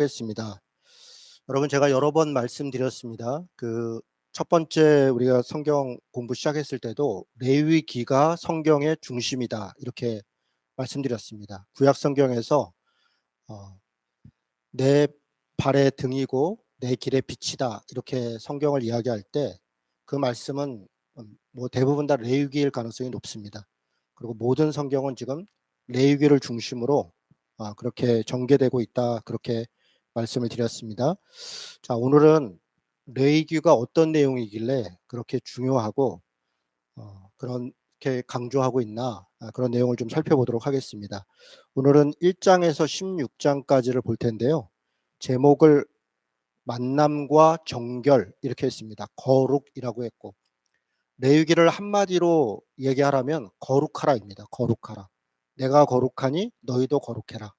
하겠습니다. 여러분, 제가 여러 번 말씀드렸습니다. 첫 번째 우리가 성경 공부 시작했을 때도 레위기가 성경의 중심이다 이렇게 말씀드렸습니다. 구약 성경에서 어, 내 발의 등이고 내 길의 빛이다 이렇게 성경을 이야기할 때 그 말씀은 뭐 대부분 다 레위기일 가능성이 높습니다. 그리고 모든 성경은 지금 레위기를 중심으로 그렇게 전개되고 있다 그렇게 말씀을 드렸습니다. 자, 오늘은 레위기가 어떤 내용이길래 그렇게 중요하고 그렇게 강조하고 있나 그런 내용을 좀 살펴보도록 하겠습니다. 오늘은 1장에서 16장까지를 볼 텐데요. 제목을 만남과 정결 이렇게 했습니다. 거룩이라고 했고, 레위기를 한마디로 얘기하라면 거룩하라입니다. 거룩하라. 내가 거룩하니 너희도 거룩해라.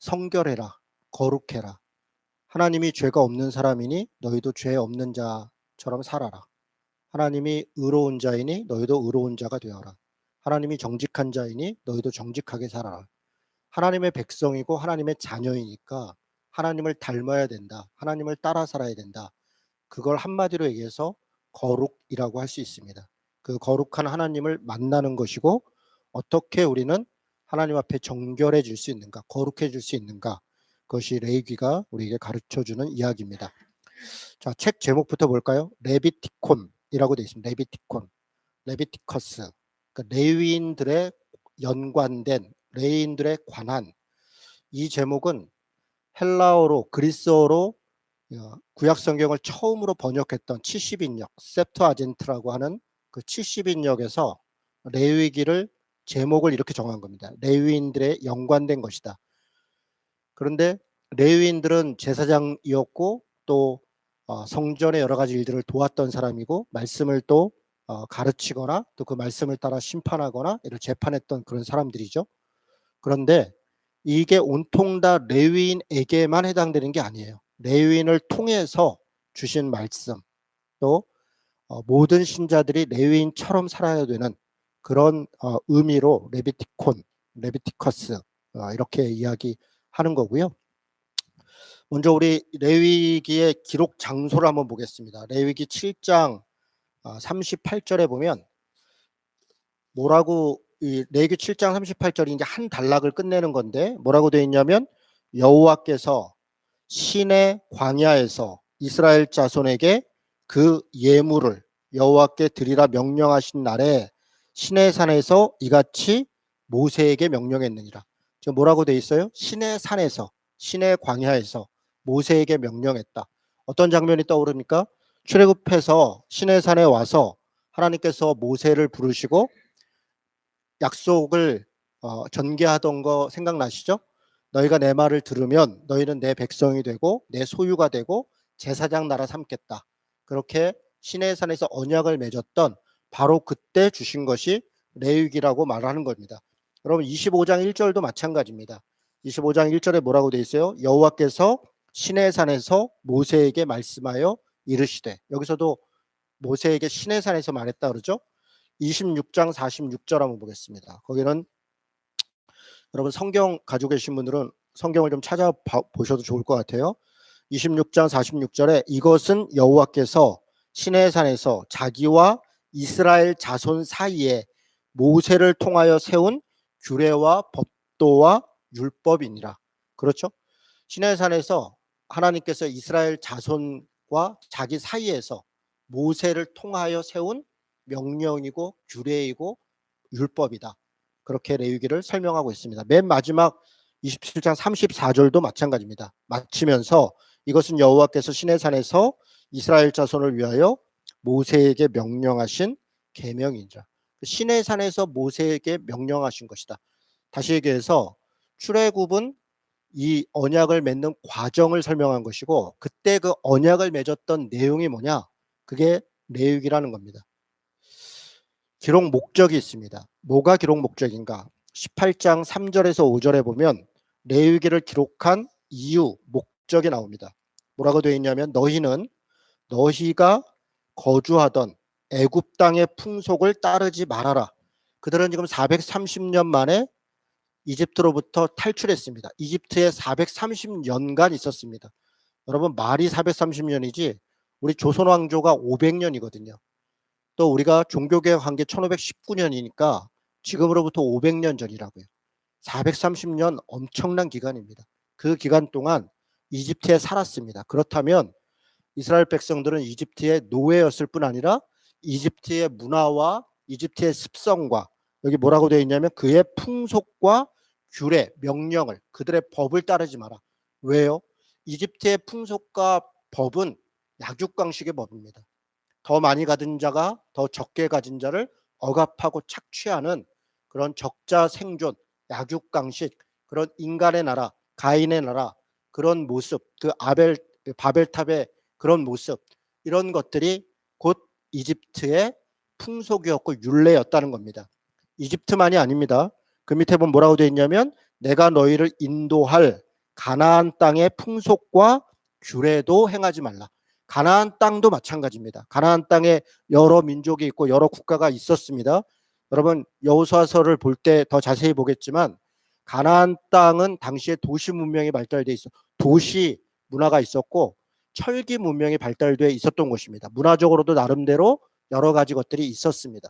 성결해라. 거룩해라. 하나님이 죄가 없는 사람이니 너희도 죄 없는 자처럼 살아라. 하나님이 의로운 자이니 너희도 의로운 자가 되어라. 하나님이 정직한 자이니 너희도 정직하게 살아라. 하나님의 백성이고 하나님의 자녀이니까 하나님을 닮아야 된다. 하나님을 따라 살아야 된다. 그걸 한마디로 얘기해서 거룩이라고 할 수 있습니다. 그 거룩한 하나님을 만나는 것이고, 어떻게 우리는 하나님 앞에 정결해질 수 있는가, 거룩해질 수 있는가, 그것이 레위기가 우리에게 가르쳐주는 이야기입니다. 자, 책 제목부터 볼까요? 레비티콘이라고 되어 있습니다. 레비티콘, 레비티커스. 그러니까 레위인들의 연관된, 레위인들에 관한, 이 제목은 헬라어로, 그리스어로 구약 성경을 처음으로 번역했던 70인역 셉트아진트라고 하는 그 70인역에서 레위기를 제목을 이렇게 정한 겁니다. 레위인들의 연관된 것이다. 그런데 레위인들은 제사장이었고 또 성전의 여러 가지 일들을 도왔던 사람이고, 말씀을 또 가르치거나 또 그 말씀을 따라 심판하거나 이를 재판했던 그런 사람들이죠. 그런데 이게 온통 다 레위인에게만 해당되는 게 아니에요. 레위인을 통해서 주신 말씀, 또 모든 신자들이 레위인처럼 살아야 되는 그런 의미로 레비티콘, 레비티커스 이렇게 이야기하는 거고요. 먼저 우리 레위기의 기록 장소를 한번 보겠습니다. 레위기 7장 38절에 보면 뭐라고, 이 레위기 7장 38절이 이제 한 단락을 끝내는 건데 뭐라고 되어 있냐면, 여호와께서 시내 광야에서 이스라엘 자손에게 그 예물을 여호와께 드리라 명령하신 날에 시내산에서 이같이 모세에게 명령했느니라. 지금 뭐라고 되어 있어요? 시내산에서, 시내 광야에서 모세에게 명령했다. 어떤 장면이 떠오릅니까? 출애굽해서 시내산에 와서 하나님께서 모세를 부르시고 약속을 전개하던 거 생각나시죠? 너희가 내 말을 들으면 너희는 내 백성이 되고 내 소유가 되고 제사장 나라 삼겠다. 그렇게 시내산에서 언약을 맺었던 바로 그때 주신 것이 레위기라고 말하는 겁니다. 여러분, 25장 1절도 마찬가지입니다. 25장 1절에 뭐라고 되어 있어요? 여호와께서 시내산에서 모세에게 말씀하여 이르시되, 여기서도 모세에게 시내산에서 말했다 그러죠. 26장 46절 한번 보겠습니다. 거기는 여러분 성경 가지고 계신 분들은 성경을 좀 찾아보셔도 좋을 것 같아요. 26장 46절에 이것은 여호와께서 시내산에서 자기와 이스라엘 자손 사이에 모세를 통하여 세운 규례와 법도와 율법이니라. 그렇죠? 시내산에서 하나님께서 이스라엘 자손과 자기 사이에서 모세를 통하여 세운 명령이고 규례이고 율법이다. 그렇게 레위기를 설명하고 있습니다. 맨 마지막 27장 34절도 마찬가지입니다. 마치면서 이것은 여호와께서 시내산에서 이스라엘 자손을 위하여 모세에게 명령하신 계명이니라. 시내산에서 모세에게 명령하신 것이다. 다시 얘기해서 출애굽은 이 언약을 맺는 과정을 설명한 것이고, 그때 그 언약을 맺었던 내용이 뭐냐? 그게 레위기라는 겁니다. 기록 목적이 있습니다. 뭐가 기록 목적인가? 18장 3절에서 5절에 보면 레위기를 기록한 이유, 목적이 나옵니다. 뭐라고 되어 있냐면, 너희가 거주하던 애굽 땅의 풍속을 따르지 말아라. 그들은 지금 430년 만에 이집트로부터 탈출했습니다. 이집트에 430년간 있었습니다. 여러분 말이 430년이지 우리 조선 왕조가 500년이거든요. 또 우리가 종교개혁한 게 1519년이니까 지금으로부터 500년 전이라고요. 430년 엄청난 기간입니다. 그 기간 동안 이집트에 살았습니다. 그렇다면 이스라엘 백성들은 이집트의 노예였을 뿐 아니라 이집트의 문화와 이집트의 습성과 여기 뭐라고 되어 있냐면 그의 풍속과 규례, 명령을 그들의 법을 따르지 마라. 왜요? 이집트의 풍속과 법은 약육강식의 법입니다. 더 많이 가진 자가 더 적게 가진 자를 억압하고 착취하는 그런 적자 생존, 약육강식, 그런 인간의 나라, 가인의 나라 그런 모습, 그 바벨탑의 그런 모습 이런 것들이 곧 이집트의 풍속이었고 율례였다는 겁니다. 이집트만이 아닙니다. 그 밑에 보면 뭐라고 되어 있냐면 내가 너희를 인도할 가나안 땅의 풍속과 규례도 행하지 말라. 가나안 땅도 마찬가지입니다. 가나안 땅에 여러 민족이 있고 여러 국가가 있었습니다. 여러분 여호수아서를 볼 때 더 자세히 보겠지만 가나안 땅은 당시에 도시 문명이 발달돼 있어 도시 문화가 있었고 철기 문명이 발달돼 있었던 곳입니다. 문화적으로도 나름대로 여러 가지 것들이 있었습니다.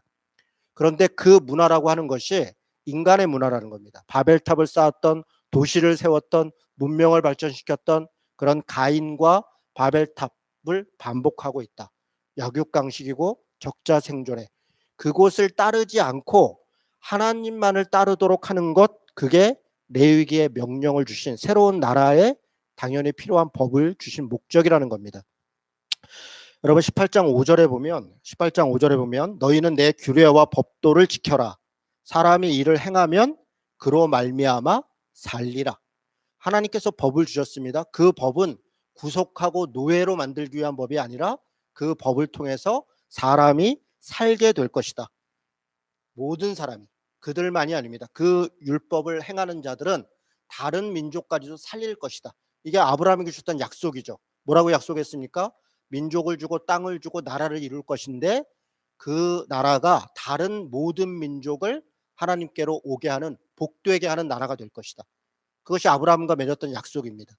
그런데 그 문화라고 하는 것이 인간의 문화라는 겁니다. 바벨탑을 쌓았던 도시를 세웠던 문명을 발전시켰던 그런 가인과 바벨탑을 반복하고 있다. 약육강식이고 적자생존에 그곳을 따르지 않고 하나님만을 따르도록 하는 것 그게 레위기의 명령을 주신 새로운 나라에 당연히 필요한 법을 주신 목적이라는 겁니다. 여러분 18장 5절에 보면 너희는 내 규례와 법도를 지켜라. 사람이 이를 행하면 그로 말미암아 살리라. 하나님께서 법을 주셨습니다. 그 법은 구속하고 노예로 만들기 위한 법이 아니라 그 법을 통해서 사람이 살게 될 것이다. 모든 사람이 그들만이 아닙니다. 그 율법을 행하는 자들은 다른 민족까지도 살릴 것이다. 이게 아브라함에게 주셨던 약속이죠. 뭐라고 약속했습니까? 민족을 주고 땅을 주고 나라를 이룰 것인데 그 나라가 다른 모든 민족을 하나님께로 오게 하는 복되게 하는 나라가 될 것이다. 그것이 아브라함과 맺었던 약속입니다.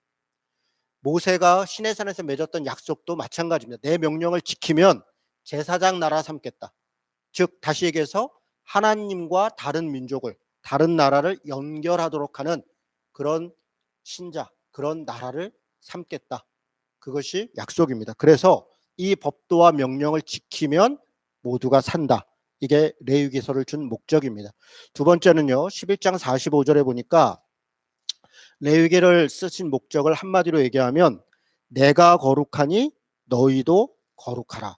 모세가 시내산에서 맺었던 약속도 마찬가지입니다. 내 명령을 지키면 제사장 나라 삼겠다. 즉 다시 얘기해서 하나님과 다른 민족을 다른 나라를 연결하도록 하는 그런 신자 그런 나라를 삼겠다. 그것이 약속입니다. 그래서 이 법도와 명령을 지키면 모두가 산다. 이게 레위기서를 준 목적입니다. 두 번째는요. 11장 45절에 보니까 레위기를 쓰신 목적을 한마디로 얘기하면 내가 거룩하니 너희도 거룩하라.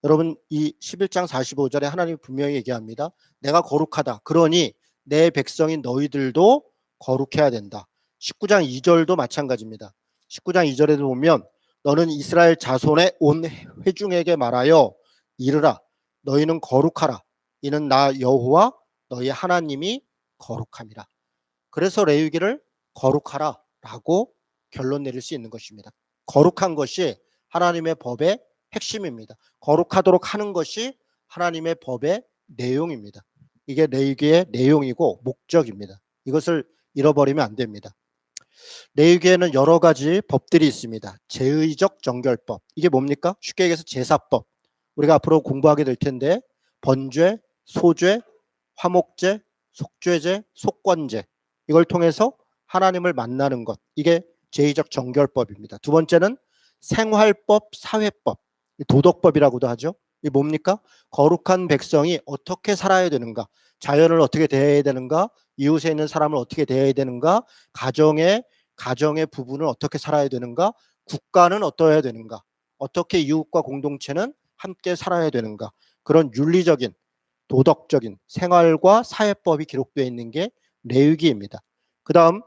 여러분 이 11장 45절에 하나님이 분명히 얘기합니다. 내가 거룩하다. 그러니 내 백성인 너희들도 거룩해야 된다. 19장 2절도 마찬가지입니다. 19장 2절에도 보면 너는 이스라엘 자손의 온 회중에게 말하여 이르라. 너희는 거룩하라. 이는 나 여호와 너희 하나님이 거룩함이라. 그래서 레위기를 거룩하라 라고 결론 내릴 수 있는 것입니다. 거룩한 것이 하나님의 법의 핵심입니다. 거룩하도록 하는 것이 하나님의 법의 내용입니다. 이게 레위기의 내용이고 목적입니다. 이것을 잃어버리면 안 됩니다. 레위기에는 여러 가지 법들이 있습니다. 제의적 정결법. 이게 뭡니까? 쉽게 얘기해서 제사법. 우리가 앞으로 공부하게 될 텐데 번죄, 소죄, 화목제, 속죄제, 속건제. 이걸 통해서 하나님을 만나는 것. 이게 제의적 정결법입니다. 두 번째는 생활법, 사회법. 도덕법이라고도 하죠. 이게 뭡니까? 거룩한 백성이 어떻게 살아야 되는가? 자연을 어떻게 대해야 되는가? 이웃에 있는 사람을 어떻게 대해야 되는가? 가정의 부분을 어떻게 살아야 되는가? 국가는 어떠해야 되는가? 어떻게 이웃과 공동체는 함께 살아야 되는가? 그런 윤리적인 도덕적인 생활과 사회법이 기록되어 있는 게 레위기입니다. 그 다음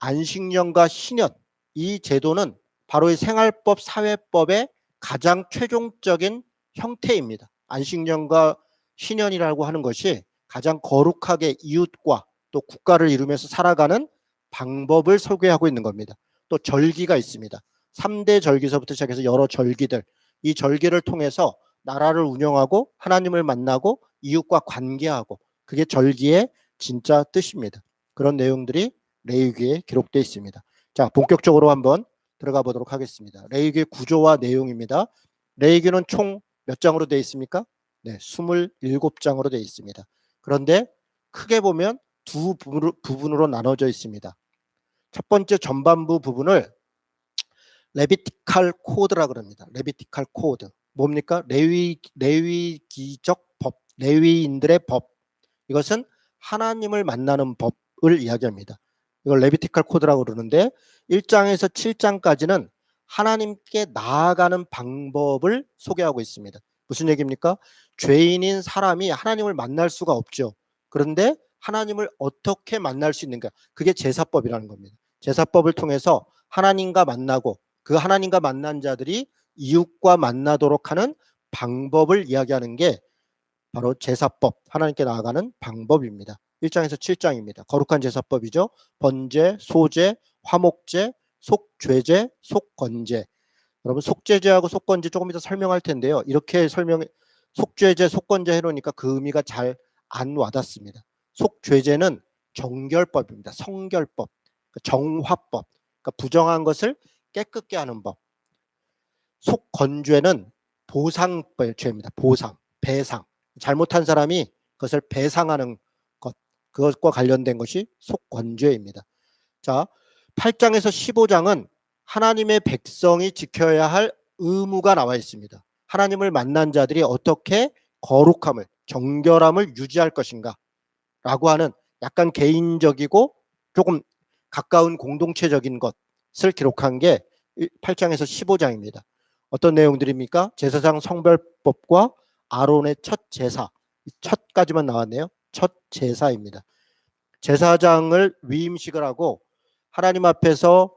안식년과 신년 이 제도는 바로 이 생활법 사회법의 가장 최종적인 형태입니다. 안식년과 신년이라고 하는 것이 가장 거룩하게 이웃과 또 국가를 이루면서 살아가는 방법을 소개하고 있는 겁니다. 또 절기가 있습니다. 3대 절기서부터 시작해서 여러 절기들 이 절기를 통해서 나라를 운영하고 하나님을 만나고 이웃과 관계하고 그게 절기의 진짜 뜻입니다. 그런 내용들이 레위기에 기록되어 있습니다. 자, 본격적으로 한번 들어가 보도록 하겠습니다. 레위기 구조와 내용입니다. 레위기는 총 몇 장으로 되어 있습니까? 네, 27장으로 되어 있습니다. 그런데 크게 보면 두 부분으로 나눠져 있습니다. 첫 번째 전반부 부분을 레비티칼 코드라 그럽니다. 레비티칼 코드. 뭡니까? 레위기적 법, 레위인들의 법. 이것은 하나님을 만나는 법을 이야기합니다. 이걸 레비티칼 코드라고 그러는데 1장에서 7장까지는 하나님께 나아가는 방법을 소개하고 있습니다. 무슨 얘기입니까? 죄인인 사람이 하나님을 만날 수가 없죠. 그런데 하나님을 어떻게 만날 수 있는가? 그게 제사법이라는 겁니다. 제사법을 통해서 하나님과 만나고 그 하나님과 만난 자들이 이웃과 만나도록 하는 방법을 이야기하는 게 바로 제사법, 하나님께 나아가는 방법입니다. 1장에서 7장입니다. 거룩한 제사법이죠. 번제, 소제, 화목제, 속죄제, 속건제. 여러분 속죄제하고 속건제 조금 이따 설명할 텐데요. 이렇게 속죄제, 속건제 해놓으니까 그 의미가 잘 안 와닿습니다. 속죄제는 정결법입니다. 성결법, 정화법, 그러니까 부정한 것을 깨끗게 하는 법. 속건죄는 보상죄입니다. 보상, 배상. 잘못한 사람이 그것을 배상하는 것, 그것과 관련된 것이 속건죄입니다. 자, 8장에서 15장은 하나님의 백성이 지켜야 할 의무가 나와 있습니다. 하나님을 만난 자들이 어떻게 거룩함을, 정결함을 유지할 것인가 라고 하는 약간 개인적이고 조금 가까운 공동체적인 것을 기록한 게 8장에서 15장입니다. 어떤 내용들입니까? 제사장 성별법과 아론의 첫 제사, 첫까지만 나왔네요. 첫 제사입니다. 제사장을 위임식을 하고 하나님 앞에서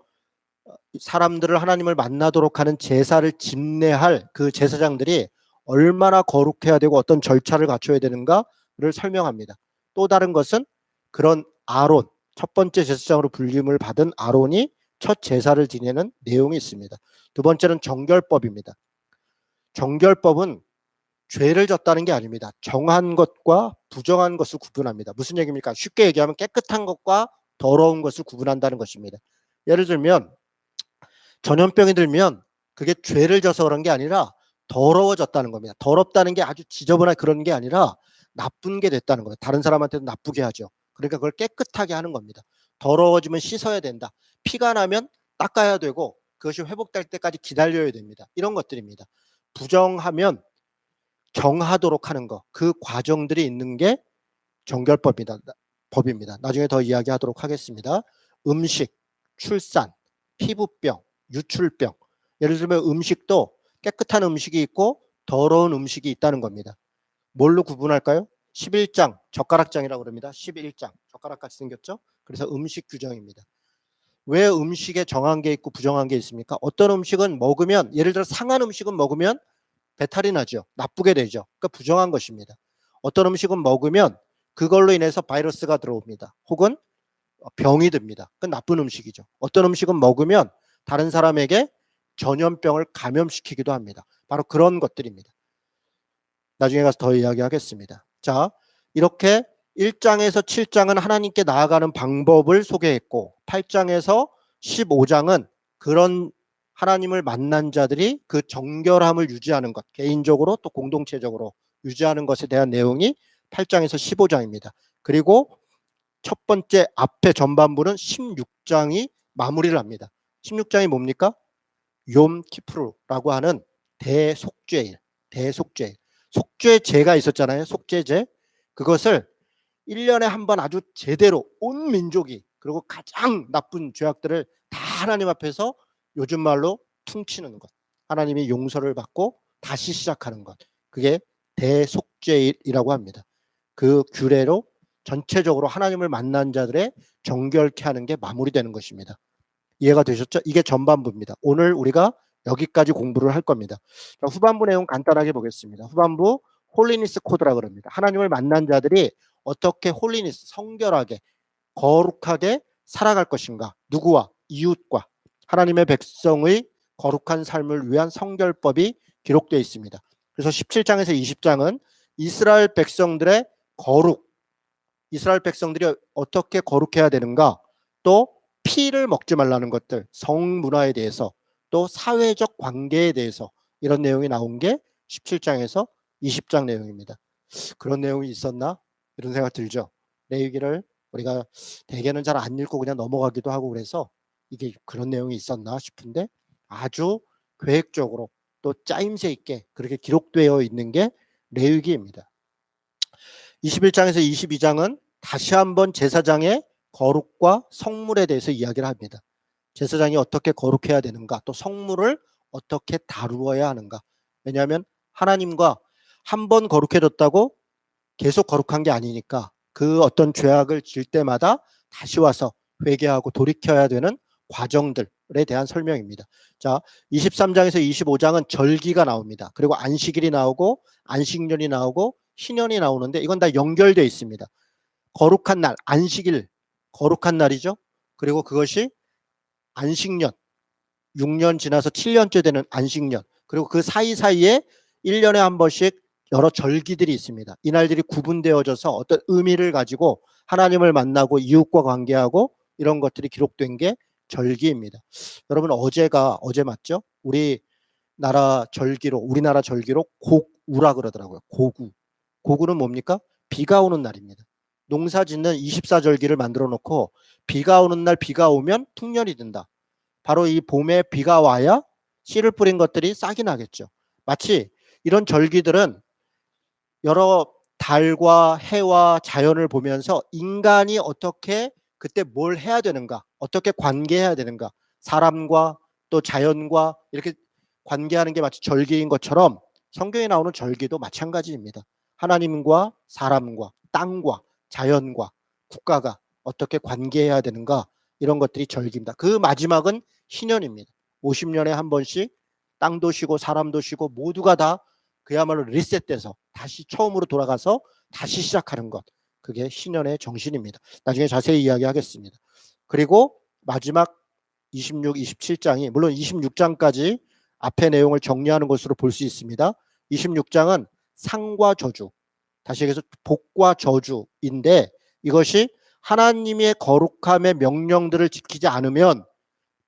사람들을 하나님을 만나도록 하는 제사를 집례할 그 제사장들이 얼마나 거룩해야 되고 어떤 절차를 갖춰야 되는가를 설명합니다. 또 다른 것은 그런 아론, 첫 번째 제사장으로 불림을 받은 아론이 첫 제사를 지내는 내용이 있습니다. 두 번째는 정결법입니다. 정결법은 죄를 졌다는 게 아닙니다. 정한 것과 부정한 것을 구분합니다. 무슨 얘기입니까? 쉽게 얘기하면 깨끗한 것과 더러운 것을 구분한다는 것입니다. 예를 들면 전염병이 들면 그게 죄를 져서 그런 게 아니라 더러워졌다는 겁니다. 더럽다는 게 아주 지저분한 그런 게 아니라 나쁜 게 됐다는 거예요. 다른 사람한테도 나쁘게 하죠. 그러니까 그걸 깨끗하게 하는 겁니다. 더러워지면 씻어야 된다. 피가 나면 닦아야 되고 그것이 회복될 때까지 기다려야 됩니다. 이런 것들입니다. 부정하면 정하도록 하는 것, 그 과정들이 있는 게 정결법입니다. 나중에 더 이야기하도록 하겠습니다. 음식, 출산, 피부병, 유출병. 예를 들면 음식도 깨끗한 음식이 있고 더러운 음식이 있다는 겁니다. 뭘로 구분할까요? 11장, 젓가락장이라고 그럽니다. 11장, 젓가락같이 생겼죠? 그래서 음식 규정입니다. 왜 음식에 정한 게 있고 부정한 게 있습니까? 어떤 음식은 먹으면, 예를 들어 상한 음식은 먹으면 배탈이 나죠. 나쁘게 되죠. 그러니까 부정한 것입니다. 어떤 음식은 먹으면 그걸로 인해서 바이러스가 들어옵니다. 혹은 병이 듭니다. 그건 나쁜 음식이죠. 어떤 음식은 먹으면 다른 사람에게 전염병을 감염시키기도 합니다. 바로 그런 것들입니다. 나중에 가서 더 이야기하겠습니다. 자, 이렇게 1장에서 7장은 하나님께 나아가는 방법을 소개했고 8장에서 15장은 그런 하나님을 만난 자들이 그 정결함을 유지하는 것, 개인적으로 또 공동체적으로 유지하는 것에 대한 내용이 8장에서 15장입니다. 그리고 첫 번째 앞에 전반부는 16장이 마무리를 합니다. 16장이 뭡니까? 욤 키프루라고 하는 대속죄일. 속죄제가 있었잖아요. 속죄제. 그것을 1년에 한 번 아주 제대로 온 민족이, 그리고 가장 나쁜 죄악들을 다 하나님 앞에서 요즘 말로 퉁치는 것, 하나님이 용서를 받고 다시 시작하는 것, 그게 대속죄일이라고 합니다. 그 규례로 전체적으로 하나님을 만난 자들의 정결케 하는 게 마무리되는 것입니다. 이해가 되셨죠? 이게 전반부입니다. 오늘 우리가 여기까지 공부를 할 겁니다. 자, 후반부 내용 간단하게 보겠습니다. 후반부 홀리니스 코드라 그럽니다. 하나님을 만난 자들이 어떻게 홀리니스, 성결하게, 거룩하게 살아갈 것인가. 누구와? 이웃과. 하나님의 백성의 거룩한 삶을 위한 성결법이 기록되어 있습니다. 그래서 17장에서 20장은 이스라엘 백성들의 거룩, 이스라엘 백성들이 어떻게 거룩해야 되는가, 또 피를 먹지 말라는 것들, 성문화에 대해서, 또 사회적 관계에 대해서 이런 내용이 나온 게 17장에서 20장 내용입니다. 그런 내용이 있었나? 이런 생각 들죠. 레위기를 우리가 대개는 잘 안 읽고 그냥 넘어가기도 하고 그래서 이게 그런 내용이 있었나 싶은데 아주 계획적으로 또 짜임새 있게 그렇게 기록되어 있는 게 레위기입니다. 21장에서 22장은 다시 한번 제사장의 거룩과 성물에 대해서 이야기를 합니다. 제사장이 어떻게 거룩해야 되는가, 또 성물을 어떻게 다루어야 하는가. 왜냐하면 하나님과 한 번 거룩해졌다고 계속 거룩한 게 아니니까 그 어떤 죄악을 질 때마다 다시 와서 회개하고 돌이켜야 되는 과정들에 대한 설명입니다. 자, 23장에서 25장은 절기가 나옵니다. 그리고 안식일이 나오고 안식년이 나오고 희년이 나오는데 이건 다 연결되어 있습니다. 거룩한 날, 안식일, 거룩한 날이죠. 그리고 그것이 안식년, 6년 지나서 7년째 되는 안식년, 그리고 그 사이사이에 1년에 한 번씩 여러 절기들이 있습니다. 이날들이 구분되어져서 어떤 의미를 가지고 하나님을 만나고 이웃과 관계하고 이런 것들이 기록된 게 절기입니다. 여러분 어제 맞죠? 우리나라 절기로 곡우라 그러더라고요. 고구. 고구는 뭡니까? 비가 오는 날입니다. 농사 짓는 24절기를 만들어 놓고 비가 오는 날 비가 오면 풍년이 든다. 바로 이 봄에 비가 와야 씨를 뿌린 것들이 싹이 나겠죠. 마치 이런 절기들은 여러 달과 해와 자연을 보면서 인간이 어떻게 그때 뭘 해야 되는가, 어떻게 관계해야 되는가, 사람과 또 자연과 이렇게 관계하는 게 마치 절기인 것처럼 성경에 나오는 절기도 마찬가지입니다. 하나님과 사람과 땅과 자연과 국가가 어떻게 관계해야 되는가, 이런 것들이 절기입니다. 그 마지막은 희년입니다. 50년에 한 번씩 땅도 쉬고 사람도 쉬고 모두가 다 그야말로 리셋돼서 다시 처음으로 돌아가서 다시 시작하는 것, 그게 신년의 정신입니다. 나중에 자세히 이야기하겠습니다. 그리고 마지막 26, 27장이 물론 26장까지 앞의 내용을 정리하는 것으로 볼 수 있습니다. 26장은 상과 저주, 다시 얘기해서 복과 저주인데 이것이 하나님의 거룩함의 명령들을 지키지 않으면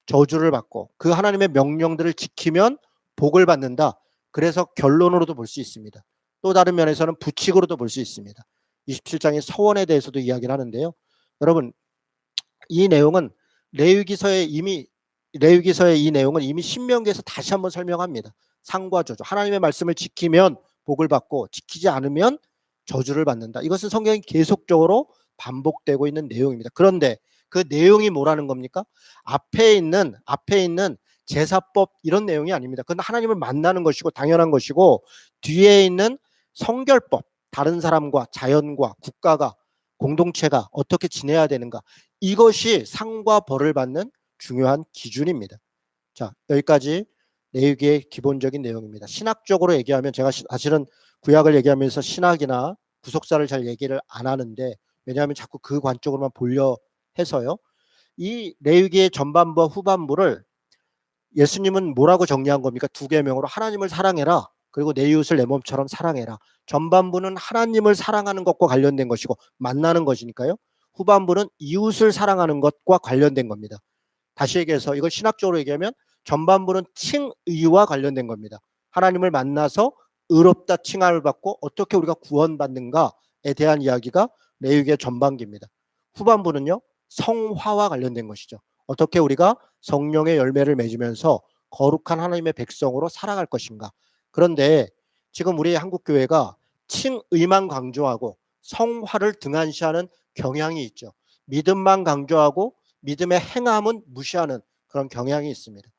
저주를 받고 그 하나님의 명령들을 지키면 복을 받는다. 그래서 결론으로도 볼 수 있습니다. 또 다른 면에서는 부칙으로도 볼 수 있습니다. 27장의 서원에 대해서도 이야기를 하는데요. 여러분 이 내용은 레위기서의 이 내용은 이미 신명기에서 다시 한번 설명합니다. 상과 저주, 하나님의 말씀을 지키면 복을 받고 지키지 않으면 저주를 받는다. 이것은 성경이 계속적으로 반복되고 있는 내용입니다. 그런데 그 내용이 뭐라는 겁니까? 앞에 있는 제사법 이런 내용이 아닙니다. 그건 하나님을 만나는 것이고 당연한 것이고 뒤에 있는 성결법, 다른 사람과 자연과 국가가 공동체가 어떻게 지내야 되는가, 이것이 상과 벌을 받는 중요한 기준입니다. 자, 여기까지 레위기의 기본적인 내용입니다. 신학적으로 얘기하면 제가 사실은 구약을 얘기하면서 신학이나 구속사를 잘 얘기를 안 하는데 왜냐하면 자꾸 그 관점으로만 보려 해서요. 이 레위기의 전반부와 후반부를 예수님은 뭐라고 정리한 겁니까? 두 계명으로 하나님을 사랑해라. 그리고 내 이웃을 내 몸처럼 사랑해라. 전반부는 하나님을 사랑하는 것과 관련된 것이고 만나는 것이니까요. 후반부는 이웃을 사랑하는 것과 관련된 겁니다. 다시 얘기해서 이걸 신학적으로 얘기하면 전반부는 칭의와 관련된 겁니다. 하나님을 만나서 의롭다 칭함을 받고 어떻게 우리가 구원받는가에 대한 이야기가 레위기의 전반기입니다. 후반부는요. 성화와 관련된 것이죠. 어떻게 우리가 성령의 열매를 맺으면서 거룩한 하나님의 백성으로 살아갈 것인가. 그런데 지금 우리 한국교회가 칭의만 강조하고 성화를 등한시하는 경향이 있죠. 믿음만 강조하고 믿음의 행함은 무시하는 그런 경향이 있습니다.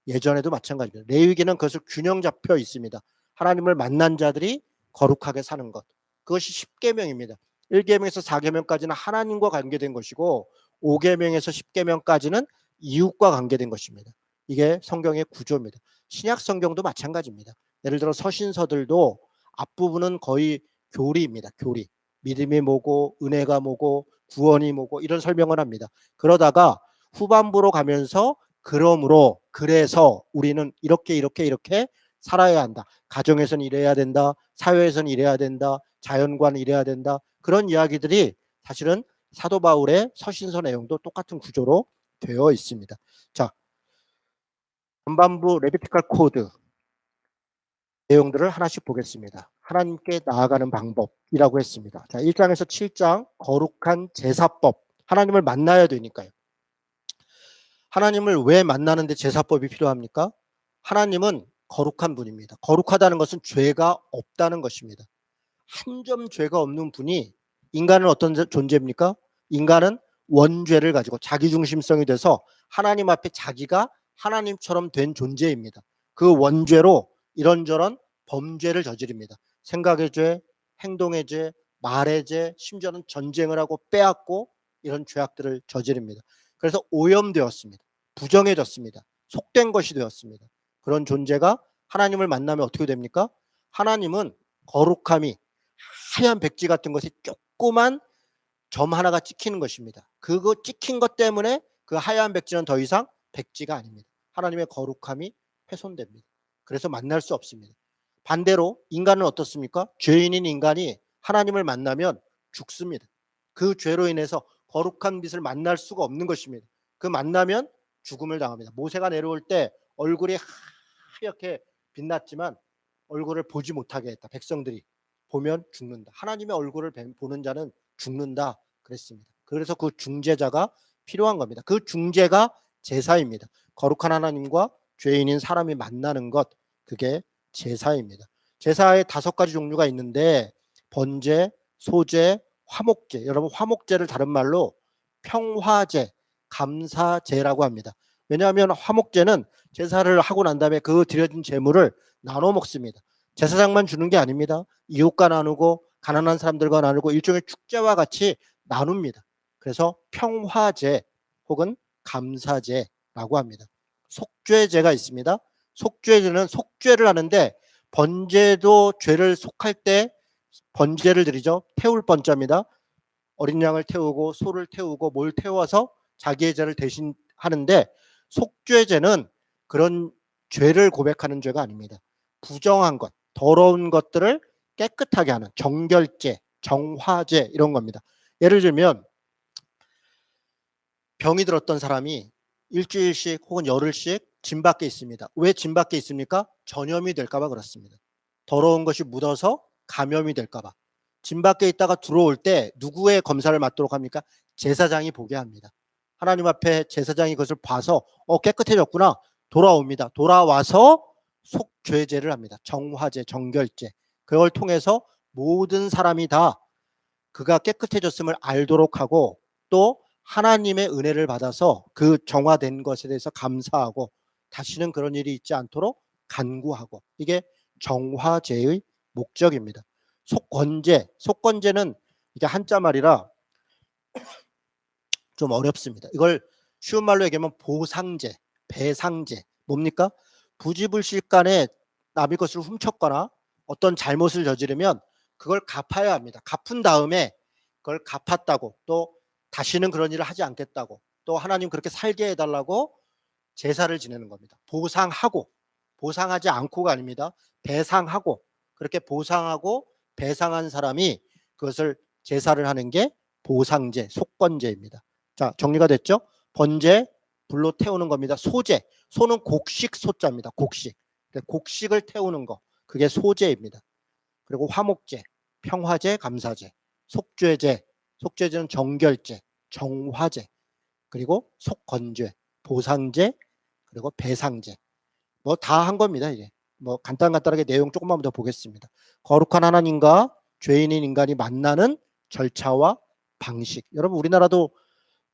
예전에도 마찬가지입니다. 레위기는 그것을 균형 잡혀 있습니다. 하나님을 만난 자들이 거룩하게 사는 것. 그것이 10계명입니다. 1계명에서 4계명까지는 하나님과 관계된 것이고 5계명에서 10계명까지는 이웃과 관계된 것입니다. 이게 성경의 구조입니다. 신약 성경도 마찬가지입니다. 예를 들어 서신서들도 앞부분은 거의 교리입니다. 교리. 믿음이 뭐고 은혜가 뭐고 구원이 뭐고 이런 설명을 합니다. 그러다가 후반부로 가면서 그러므로 그래서 우리는 이렇게 살아야 한다. 가정에서는 이래야 된다. 사회에서는 이래야 된다. 자연과는 이래야 된다. 그런 이야기들이 사실은 사도 바울의 서신서 내용도 똑같은 구조로 되어 있습니다. 자, 전반부 레비티칼 코드 내용들을 하나씩 보겠습니다. 하나님께 나아가는 방법이라고 했습니다. 자, 1장에서 7장 거룩한 제사법. 하나님을 만나야 되니까요. 하나님을 왜 만나는데 제사법이 필요합니까? 하나님은 거룩한 분입니다. 거룩하다는 것은 죄가 없다는 것입니다. 한 점 죄가 없는 분이, 인간은 어떤 존재입니까? 인간은 원죄를 가지고 자기중심성이 돼서 하나님 앞에 자기가 하나님처럼 된 존재입니다. 그 원죄로 이런저런 범죄를 저지릅니다. 생각의 죄, 행동의 죄, 말의 죄, 심지어는 전쟁을 하고 빼앗고 이런 죄악들을 저지릅니다. 그래서 오염되었습니다. 부정해졌습니다. 속된 것이 되었습니다. 그런 존재가 하나님을 만나면 어떻게 됩니까? 하나님은 거룩함이 하얀 백지 같은 것이 조그만 점 하나가 찍히는 것입니다. 그거 찍힌 것 때문에 그 하얀 백지는 더 이상 백지가 아닙니다. 하나님의 거룩함이 훼손됩니다. 그래서 만날 수 없습니다. 반대로 인간은 어떻습니까? 죄인인 인간이 하나님을 만나면 죽습니다. 그 죄로 인해서 거룩한 빛을 만날 수가 없는 것입니다. 그 만나면 죽음을 당합니다. 모세가 내려올 때 얼굴이 하얗게 빛났지만 얼굴을 보지 못하게 했다. 백성들이 보면 죽는다. 하나님의 얼굴을 보는 자는 죽는다 그랬습니다. 그래서 그 중재자가 필요한 겁니다. 그 중재가 제사입니다. 거룩한 하나님과 죄인인 사람이 만나는 것, 그게 제사입니다. 제사에 5가지 종류가 있는데 번제, 소제, 화목제. 여러분, 화목제를 다른 말로 평화제, 감사제라고 합니다. 왜냐하면 화목제는 제사를 하고 난 다음에 그 드려진 제물을 나눠 먹습니다. 제사장만 주는 게 아닙니다. 이웃과 나누고 가난한 사람들과 나누고 일종의 축제와 같이 나눕니다. 그래서 평화제 혹은 감사제라고 합니다. 속죄제가 있습니다. 속죄제는 속죄를 하는데 번제도 죄를 속할 때 번제를 드리죠. 태울 번자입니다. 어린 양을 태우고 소를 태우고 뭘 태워서 자기의 죄를 대신 하는데, 속죄제는 그런 죄를 고백하는 죄가 아닙니다. 부정한 것, 더러운 것들을 깨끗하게 하는 정결제, 정화제 이런 겁니다. 예를 들면 병이 들었던 사람이 일주일씩 혹은 열흘씩 짐 밖에 있습니다. 왜 짐 밖에 있습니까? 전염이 될까 봐 그렇습니다. 더러운 것이 묻어서 감염이 될까 봐. 짐 밖에 있다가 들어올 때 누구의 검사를 맡도록 합니까? 제사장이 보게 합니다. 하나님 앞에 제사장이 그것을 봐서 깨끗해졌구나, 돌아옵니다. 돌아와서 속죄제를 합니다. 정화제, 정결제. 그걸 통해서 모든 사람이 다 그가 깨끗해졌음을 알도록 하고, 또 하나님의 은혜를 받아서 그 정화된 것에 대해서 감사하고 다시는 그런 일이 있지 않도록 간구하고, 이게 정화제의 목적입니다. 속건제, 속건제는 이게 한자 말이라 좀 어렵습니다. 이걸 쉬운 말로 얘기하면 보상제, 배상제. 뭡니까? 부지불식간에 남의 것을 훔쳤거나 어떤 잘못을 저지르면 그걸 갚아야 합니다. 갚은 다음에 그걸 갚았다고, 또 다시는 그런 일을 하지 않겠다고, 또 하나님 그렇게 살게 해달라고 제사를 지내는 겁니다. 보상하고, 보상하지 않고가 아닙니다. 배상하고, 그렇게 보상하고 배상한 사람이 그것을 제사를 하는 게 보상제, 속건제입니다. 자, 정리가 됐죠? 번제, 불로 태우는 겁니다. 소제, 소는 곡식 소자입니다. 곡식, 곡식을 태우는 거, 그게 소제입니다. 그리고 화목제, 평화제, 감사제, 속죄제, 속죄제는 정결제, 정화제, 그리고 속건제, 보상제, 그리고 배상제. 뭐 다 한 겁니다. 이게 뭐 간단하게 내용 조금만 더 보겠습니다. 거룩한 하나님과 죄인인 인간이 만나는 절차와 방식. 여러분, 우리나라도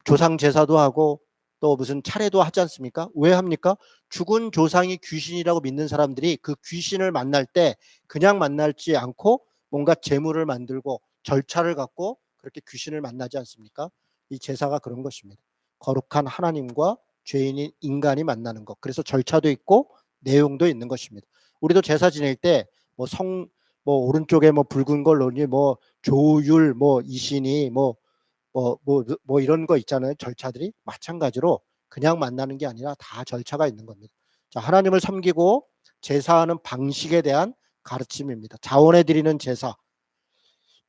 조상 제사도 하고 또 무슨 차례도 하지 않습니까? 왜 합니까? 죽은 조상이 귀신이라고 믿는 사람들이 그 귀신을 만날 때 그냥 만날지 않고 뭔가 제물을 만들고 절차를 갖고 그렇게 귀신을 만나지 않습니까? 이 제사가 그런 것입니다. 거룩한 하나님과 죄인인 인간이 만나는 것. 그래서 절차도 있고 내용도 있는 것입니다. 우리도 제사 지낼 때 뭐 오른쪽에 뭐 붉은 걸 놓으니 뭐 조율 뭐 이신이 뭐 이런 거 있잖아요. 절차들이 마찬가지로 그냥 만나는 게 아니라 다 절차가 있는 겁니다. 자, 하나님을 섬기고 제사하는 방식에 대한 가르침입니다. 자원해 드리는 제사.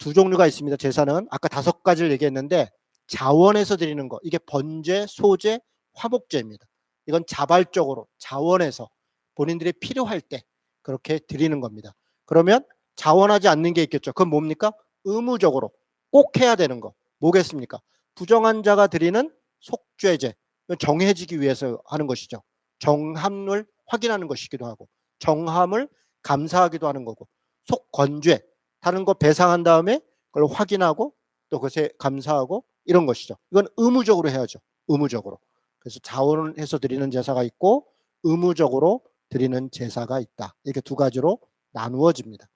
두 종류가 있습니다. 제사는 아까 5가지를 얘기했는데 자원해서 드리는 거, 이게 번제, 소제, 화목제입니다. 이건 자발적으로 자원해서 본인들이 필요할 때 그렇게 드리는 겁니다. 그러면 자원하지 않는 게 있겠죠. 그건 뭡니까? 의무적으로 꼭 해야 되는 거 뭐겠습니까? 부정한 자가 드리는 속죄제, 정해지기 위해서 하는 것이죠. 정함을 확인하는 것이기도 하고 정함을 감사하기도 하는 거고, 속건죄, 다른 거 배상한 다음에 그걸 확인하고 또 그것에 감사하고 이런 것이죠. 이건 의무적으로 해야죠. 의무적으로. 그래서 자원해서 드리는 제사가 있고 의무적으로 드리는 제사가 있다. 이렇게 두 가지로 나누어집니다.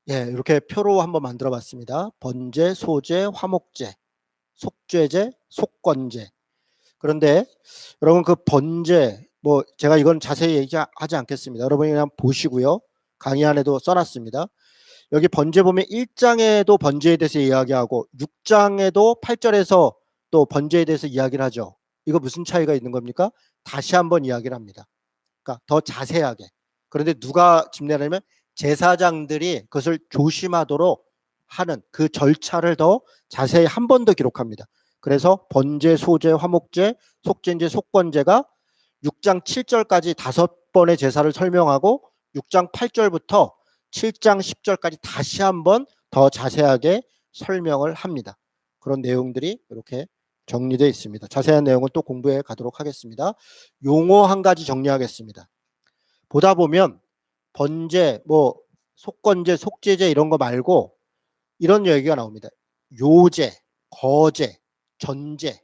예, 이렇게 표로 한번 만들어 봤습니다. 번제, 소제, 화목제, 속죄제, 속건제. 그런데 여러분 그 번제, 뭐 제가 이건 자세히 얘기하지 않겠습니다. 여러분이 그냥 보시고요. 강의 안에도 써놨습니다. 여기 번제 보면 1장에도 번제에 대해서 이야기하고 6장에도 8절에서 또 번제에 대해서 이야기를 하죠. 이거 무슨 차이가 있는 겁니까? 다시 한번 이야기를 합니다. 그러니까 더 자세하게. 그런데 누가 짚내냐면 제사장들이 그것을 조심하도록 하는 그 절차를 더 자세히 한 번 더 기록합니다. 그래서 번제, 소제, 화목제, 속죄제, 속건제가 6장 7절까지 5번의 제사를 설명하고 6장 8절부터 7장 10절까지 다시 한번 더 자세하게 설명을 합니다. 그런 내용들이 이렇게 정리되어 있습니다. 자세한 내용은 또 공부해 가도록 하겠습니다. 용어 한 가지 정리하겠습니다. 보다 보면 번제, 뭐 속건제, 속죄제 이런 거 말고 이런 얘기가 나옵니다. 요제, 거제, 전제.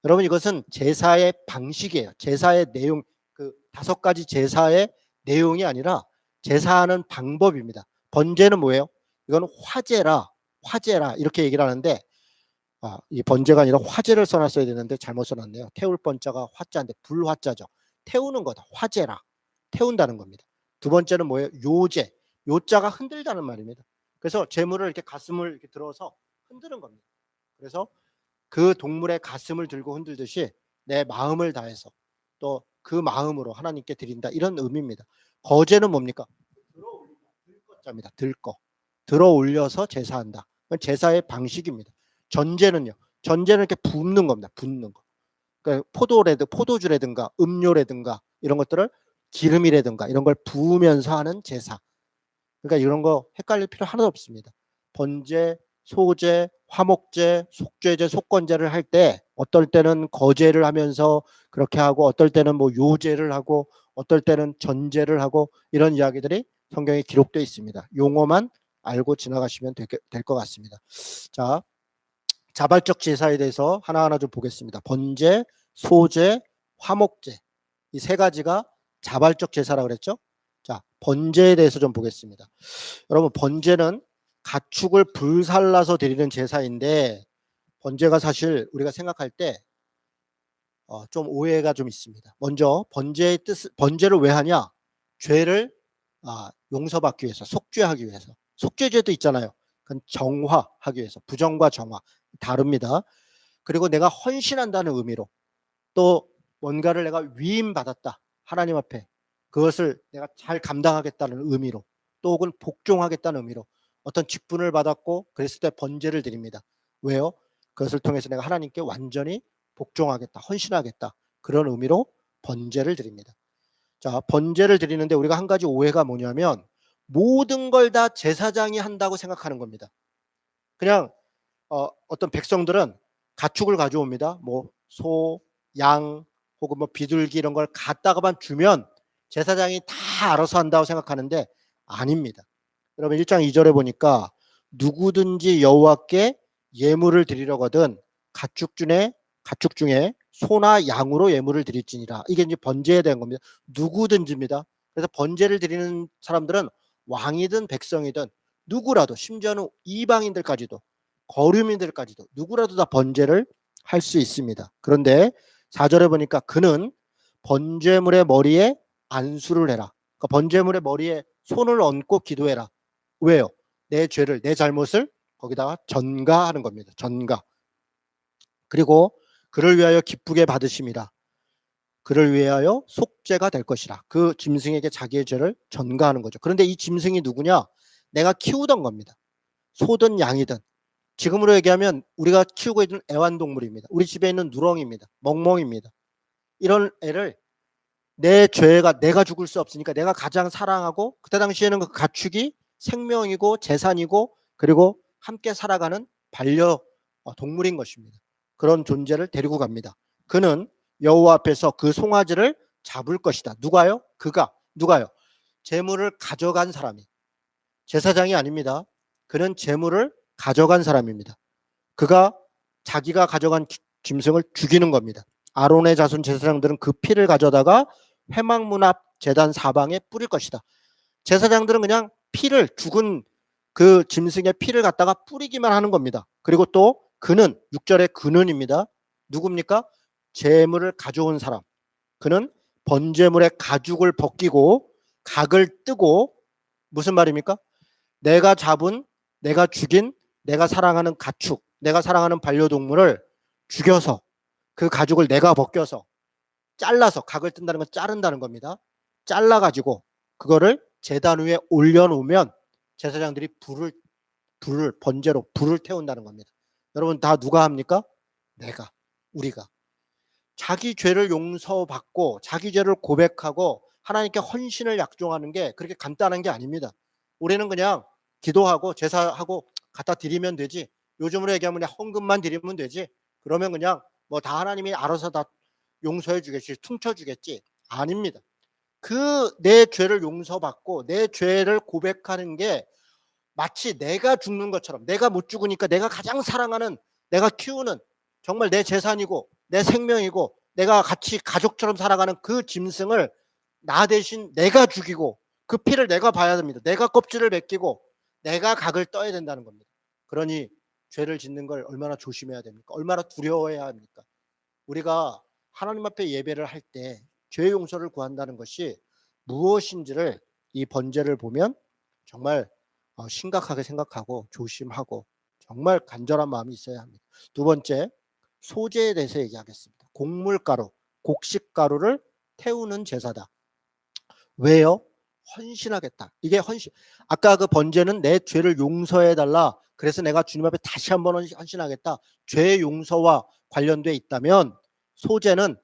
여러분 이것은 제사의 방식이에요. 제사의 내용, 그 5가지 제사의 내용이 아니라 제사하는 방법입니다. 번제는 뭐예요? 이건 화제라 이렇게 얘기를 하는데, 이 번제가 아니라 화제를 써놨어야 되는데 잘못 써놨네요. 태울 번자가 화자인데 불화자죠. 태우는 거다. 화제라. 태운다는 겁니다. 두 번째는 뭐예요? 요제. 요자가 흔들다는 말입니다. 그래서 제물을 이렇게 가슴을 이렇게 들어서 흔드는 겁니다. 그래서 그 동물의 가슴을 들고 흔들듯이 내 마음을 다해서 또 그 마음으로 하나님께 드린다, 이런 의미입니다. 거제는 뭡니까? 들거자입니다. 들어 올려서 제사한다. 그건 제사의 방식입니다. 전제는요. 전제는 이렇게 붓는 겁니다. 붓는 거. 그러니까 포도주라든가 음료라든가 이런 것들을 기름이라든가 이런 걸 부으면서 하는 제사. 그러니까 이런 거 헷갈릴 필요 하나도 없습니다. 번제, 소제, 화목제, 속죄제, 속건제를 할 때 어떨 때는 거제를 하면서 그렇게 하고 어떨 때는 뭐 요제를 하고 어떨 때는 전제를 하고 이런 이야기들이 성경에 기록되어 있습니다. 용어만 알고 지나가시면 될 것 같습니다. 자, 자발적 제사에 대해서 하나하나 좀 보겠습니다. 번제, 소제, 화목제, 이 3가지가 자발적 제사라고 그랬죠. 자, 번제에 대해서 좀 보겠습니다. 여러분 번제는 가축을 불살라서 드리는 제사인데, 번제가 사실 우리가 생각할 때 좀 오해가 좀 있습니다. 먼저 번제의 번제를 왜 하냐? 죄를 용서받기 위해서, 속죄하기 위해서. 속죄제도 있잖아요. 그건 정화하기 위해서. 부정과 정화 다릅니다. 그리고 내가 헌신한다는 의미로, 또 뭔가를 내가 위임받았다, 하나님 앞에 그것을 내가 잘 감당하겠다는 의미로, 또 혹은 복종하겠다는 의미로 어떤 직분을 받았고 그랬을 때 번제를 드립니다. 왜요? 그것을 통해서 내가 하나님께 완전히 복종하겠다, 헌신하겠다, 그런 의미로 번제를 드립니다. 자, 번제를 드리는데 우리가 한 가지 오해가 뭐냐면 모든 걸 다 제사장이 한다고 생각하는 겁니다. 그냥 어떤 백성들은 가축을 가져옵니다. 뭐 소, 양 혹은 뭐 비둘기 이런 걸 갖다가만 주면 제사장이 다 알아서 한다고 생각하는데 아닙니다. 여러분 1장 2절에 보니까 누구든지 여호와께 예물을 드리려거든 가축 중에 소나 양으로 예물을 드릴지니라. 이게 이제 번제에 대한 겁니다. 누구든지입니다. 그래서 번제를 드리는 사람들은 왕이든 백성이든 누구라도, 심지어는 이방인들까지도, 거류민들까지도 누구라도 다 번제를 할 수 있습니다. 그런데 4절에 보니까 그는 번제물의 머리에 안수를 해라. 그러니까 번제물의 머리에 손을 얹고 기도해라. 왜요? 내 죄를, 내 잘못을 거기다가 전가하는 겁니다. 전가. 그리고 그를 위하여 기쁘게 받으심이라. 그를 위하여 속죄가 될 것이라. 그 짐승에게 자기의 죄를 전가하는 거죠. 그런데 이 짐승이 누구냐? 내가 키우던 겁니다. 소든 양이든 지금으로 얘기하면 우리가 키우고 있는 애완동물입니다. 우리 집에 있는 누렁이입니다. 멍멍입니다. 이런 애를 내 죄가 내가 죽을 수 없으니까 내가 가장 사랑하고 그때 당시에는 그 가축이 생명이고 재산이고 그리고 함께 살아가는 반려 동물인 것입니다. 그런 존재를 데리고 갑니다. 그는 여호와 앞에서 그 송아지를 잡을 것이다. 누가요? 그가. 누가요? 재물을 가져간 사람이. 제사장이 아닙니다. 그는 재물을 가져간 사람입니다. 그가 자기가 가져간 짐승을 죽이는 겁니다. 아론의 자손 제사장들은 그 피를 가져다가 회막문 앞 제단 사방에 뿌릴 것이다. 제사장들은 그냥 피를 죽은 그 짐승의 피를 갖다가 뿌리기만 하는 겁니다. 그리고 또 그는 6절에 그는입니다. 누굽니까? 재물을 가져온 사람. 그는 번제물의 가죽을 벗기고 각을 뜨고 무슨 말입니까? 내가 잡은 내가 죽인 내가 사랑하는 가축 내가 사랑하는 반려동물을 죽여서 그 가죽을 내가 벗겨서 잘라서 각을 뜬다는 건 자른다는 겁니다. 잘라가지고 그거를 제단 위에 올려놓으면 제사장들이 불을 번제로 불을 태운다는 겁니다. 여러분 다 누가 합니까? 내가 우리가 자기 죄를 용서받고 자기 죄를 고백하고 하나님께 헌신을 약종하는 게 그렇게 간단한 게 아닙니다. 우리는 그냥 기도하고 제사하고 갖다 드리면 되지. 요즘으로 얘기하면 그냥 헌금만 드리면 되지. 그러면 그냥 뭐 다 하나님이 알아서 다 용서해 주겠지, 퉁쳐 주겠지. 아닙니다. 그 내 죄를 용서받고 내 죄를 고백하는 게 마치 내가 죽는 것처럼 내가 못 죽으니까 내가 가장 사랑하는 내가 키우는 정말 내 재산이고 내 생명이고 내가 같이 가족처럼 살아가는 그 짐승을 나 대신 내가 죽이고 그 피를 내가 봐야 됩니다. 내가 껍질을 벗기고 내가 각을 떠야 된다는 겁니다. 그러니 죄를 짓는 걸 얼마나 조심해야 됩니까? 얼마나 두려워해야 합니까? 우리가 하나님 앞에 예배를 할 때 죄 용서를 구한다는 것이 무엇인지를 이 번제를 보면 정말 심각하게 생각하고 조심하고 정말 간절한 마음이 있어야 합니다. 두 번째, 소재에 대해서 얘기하겠습니다. 곡물가루, 곡식가루를 태우는 제사다. 왜요? 헌신하겠다. 이게 헌신. 아까 그 번제는 내 죄를 용서해 달라. 그래서 내가 주님 앞에 다시 한번 헌신하겠다. 죄 용서와 관련돼 있다면 소제는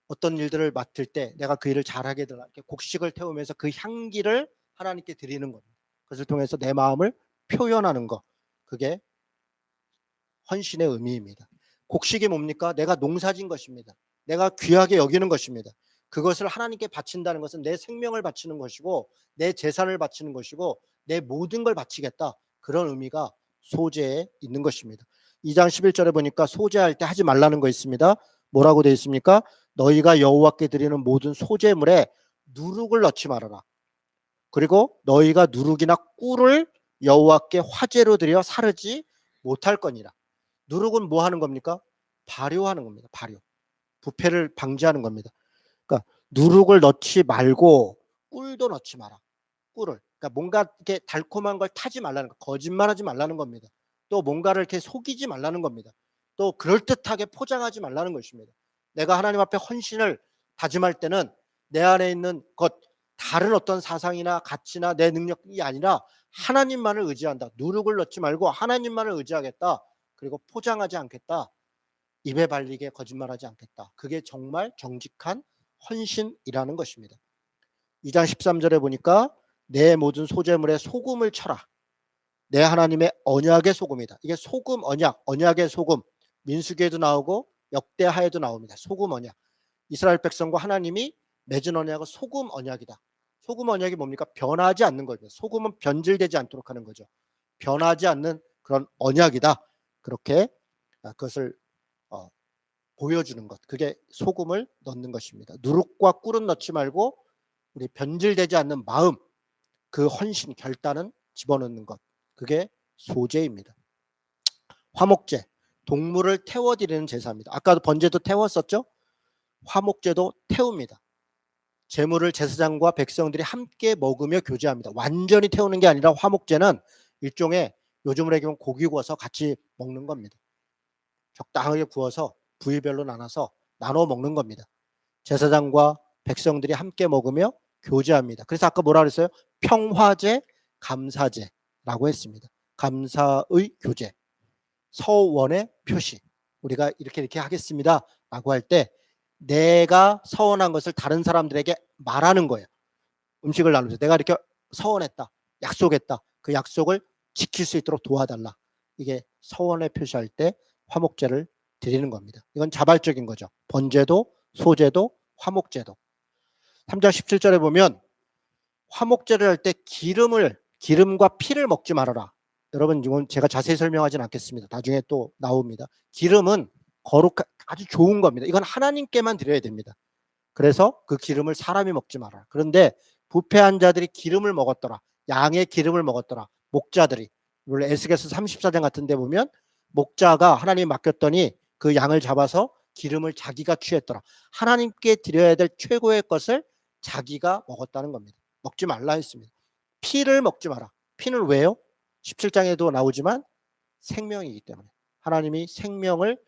어떤 일들을 맡을 때 내가 그 일을 잘하게 되라. 이렇게 곡식을 태우면서 그 향기를 하나님께 드리는 겁니다. 그것을 통해서 내 마음을 표현하는 것. 그게 헌신의 의미입니다. 곡식이 뭡니까? 내가 농사진 것입니다. 내가 귀하게 여기는 것입니다. 그것을 하나님께 바친다는 것은 내 생명을 바치는 것이고 내 재산을 바치는 것이고 내 모든 걸 바치겠다. 그런 의미가 소제에 있는 것입니다. 2장 11절에 보니까 소제할 때 하지 말라는 거 있습니다. 뭐라고 되어 있습니까? 너희가 여호와께 드리는 모든 소제물에 누룩을 넣지 말아라. 그리고 너희가 누룩이나 꿀을 여호와께 화제로 드려 사르지 못할 거니라. 누룩은 뭐 하는 겁니까? 발효하는 겁니다. 발효. 부패를 방지하는 겁니다. 그러니까 누룩을 넣지 말고 꿀도 넣지 마라. 꿀을. 그러니까 뭔가 이렇게 달콤한 걸 타지 말라는 거. 거짓말하지 말라는 겁니다. 또 뭔가를 이렇게 속이지 말라는 겁니다. 또 그럴듯하게 포장하지 말라는 것입니다. 내가 하나님 앞에 헌신을 다짐할 때는 내 안에 있는 것 다른 어떤 사상이나 가치나 내 능력이 아니라 하나님만을 의지한다. 누룩을 넣지 말고 하나님만을 의지하겠다. 그리고 포장하지 않겠다. 입에 발리게 거짓말하지 않겠다. 그게 정말 정직한 헌신이라는 것입니다. 2장 13절에 보니까 내 모든 소재물에 소금을 쳐라. 내 하나님의 언약의 소금이다. 이게 소금 언약, 언약의 소금. 민수기에도 나오고 역대하에도 나옵니다. 소금 언약. 이스라엘 백성과 하나님이 맺은 언약은 소금 언약이다. 소금 언약이 뭡니까? 변하지 않는 거죠. 소금은 변질되지 않도록 하는 거죠. 변하지 않는 그런 언약이다. 그렇게 그것을 보여주는 것. 그게 소금을 넣는 것입니다. 누룩과 꿀은 넣지 말고 우리 변질되지 않는 마음, 그 헌신, 결단은 집어넣는 것. 그게 소제입니다. 화목제, 동물을 태워드리는 제사입니다. 아까도 번제도 태웠었죠? 화목제도 태웁니다. 제물을 제사장과 백성들이 함께 먹으며 교제합니다. 완전히 태우는 게 아니라 화목제는 일종의 요즘으로 얘기하면 고기 구워서 같이 먹는 겁니다. 적당하게 구워서 부위별로 나눠 먹는 겁니다. 제사장과 백성들이 함께 먹으며 교제합니다. 그래서 아까 뭐라 그랬어요? 평화제, 감사제라고 했습니다. 감사의 교제, 서원의 표시. 우리가 이렇게 하겠습니다 라고 할 때 내가 서원한 것을 다른 사람들에게 말하는 거예요. 음식을 나누면서 내가 이렇게 서원했다, 약속했다, 그 약속을 지킬 수 있도록 도와달라. 이게 서원의 표시할 때 화목제를 드리는 겁니다. 이건 자발적인 거죠. 번제도, 소제도, 화목제도. 3장 17절에 보면 화목제를 할 때 기름과 피를 먹지 말아라. 여러분 이건 제가 자세히 설명하지는 않겠습니다. 나중에 또 나옵니다. 기름은 아주 좋은 겁니다. 이건 하나님께만 드려야 됩니다. 그래서 그 기름을 사람이 먹지 말아라. 그런데 부패한 자들이 기름을 먹었더라. 양의 기름을 먹었더라. 목자들이. 물론 에스겔서 34장 같은 데 보면 목자가 하나님 맡겼더니 그 양을 잡아서 기름을 자기가 취했더라. 하나님께 드려야 될 최고의 것을 자기가 먹었다는 겁니다. 먹지 말라 했습니다. 피를 먹지 마라. 피는 왜요? 17장에도 나오지만 생명이기 때문에. 하나님이 생명을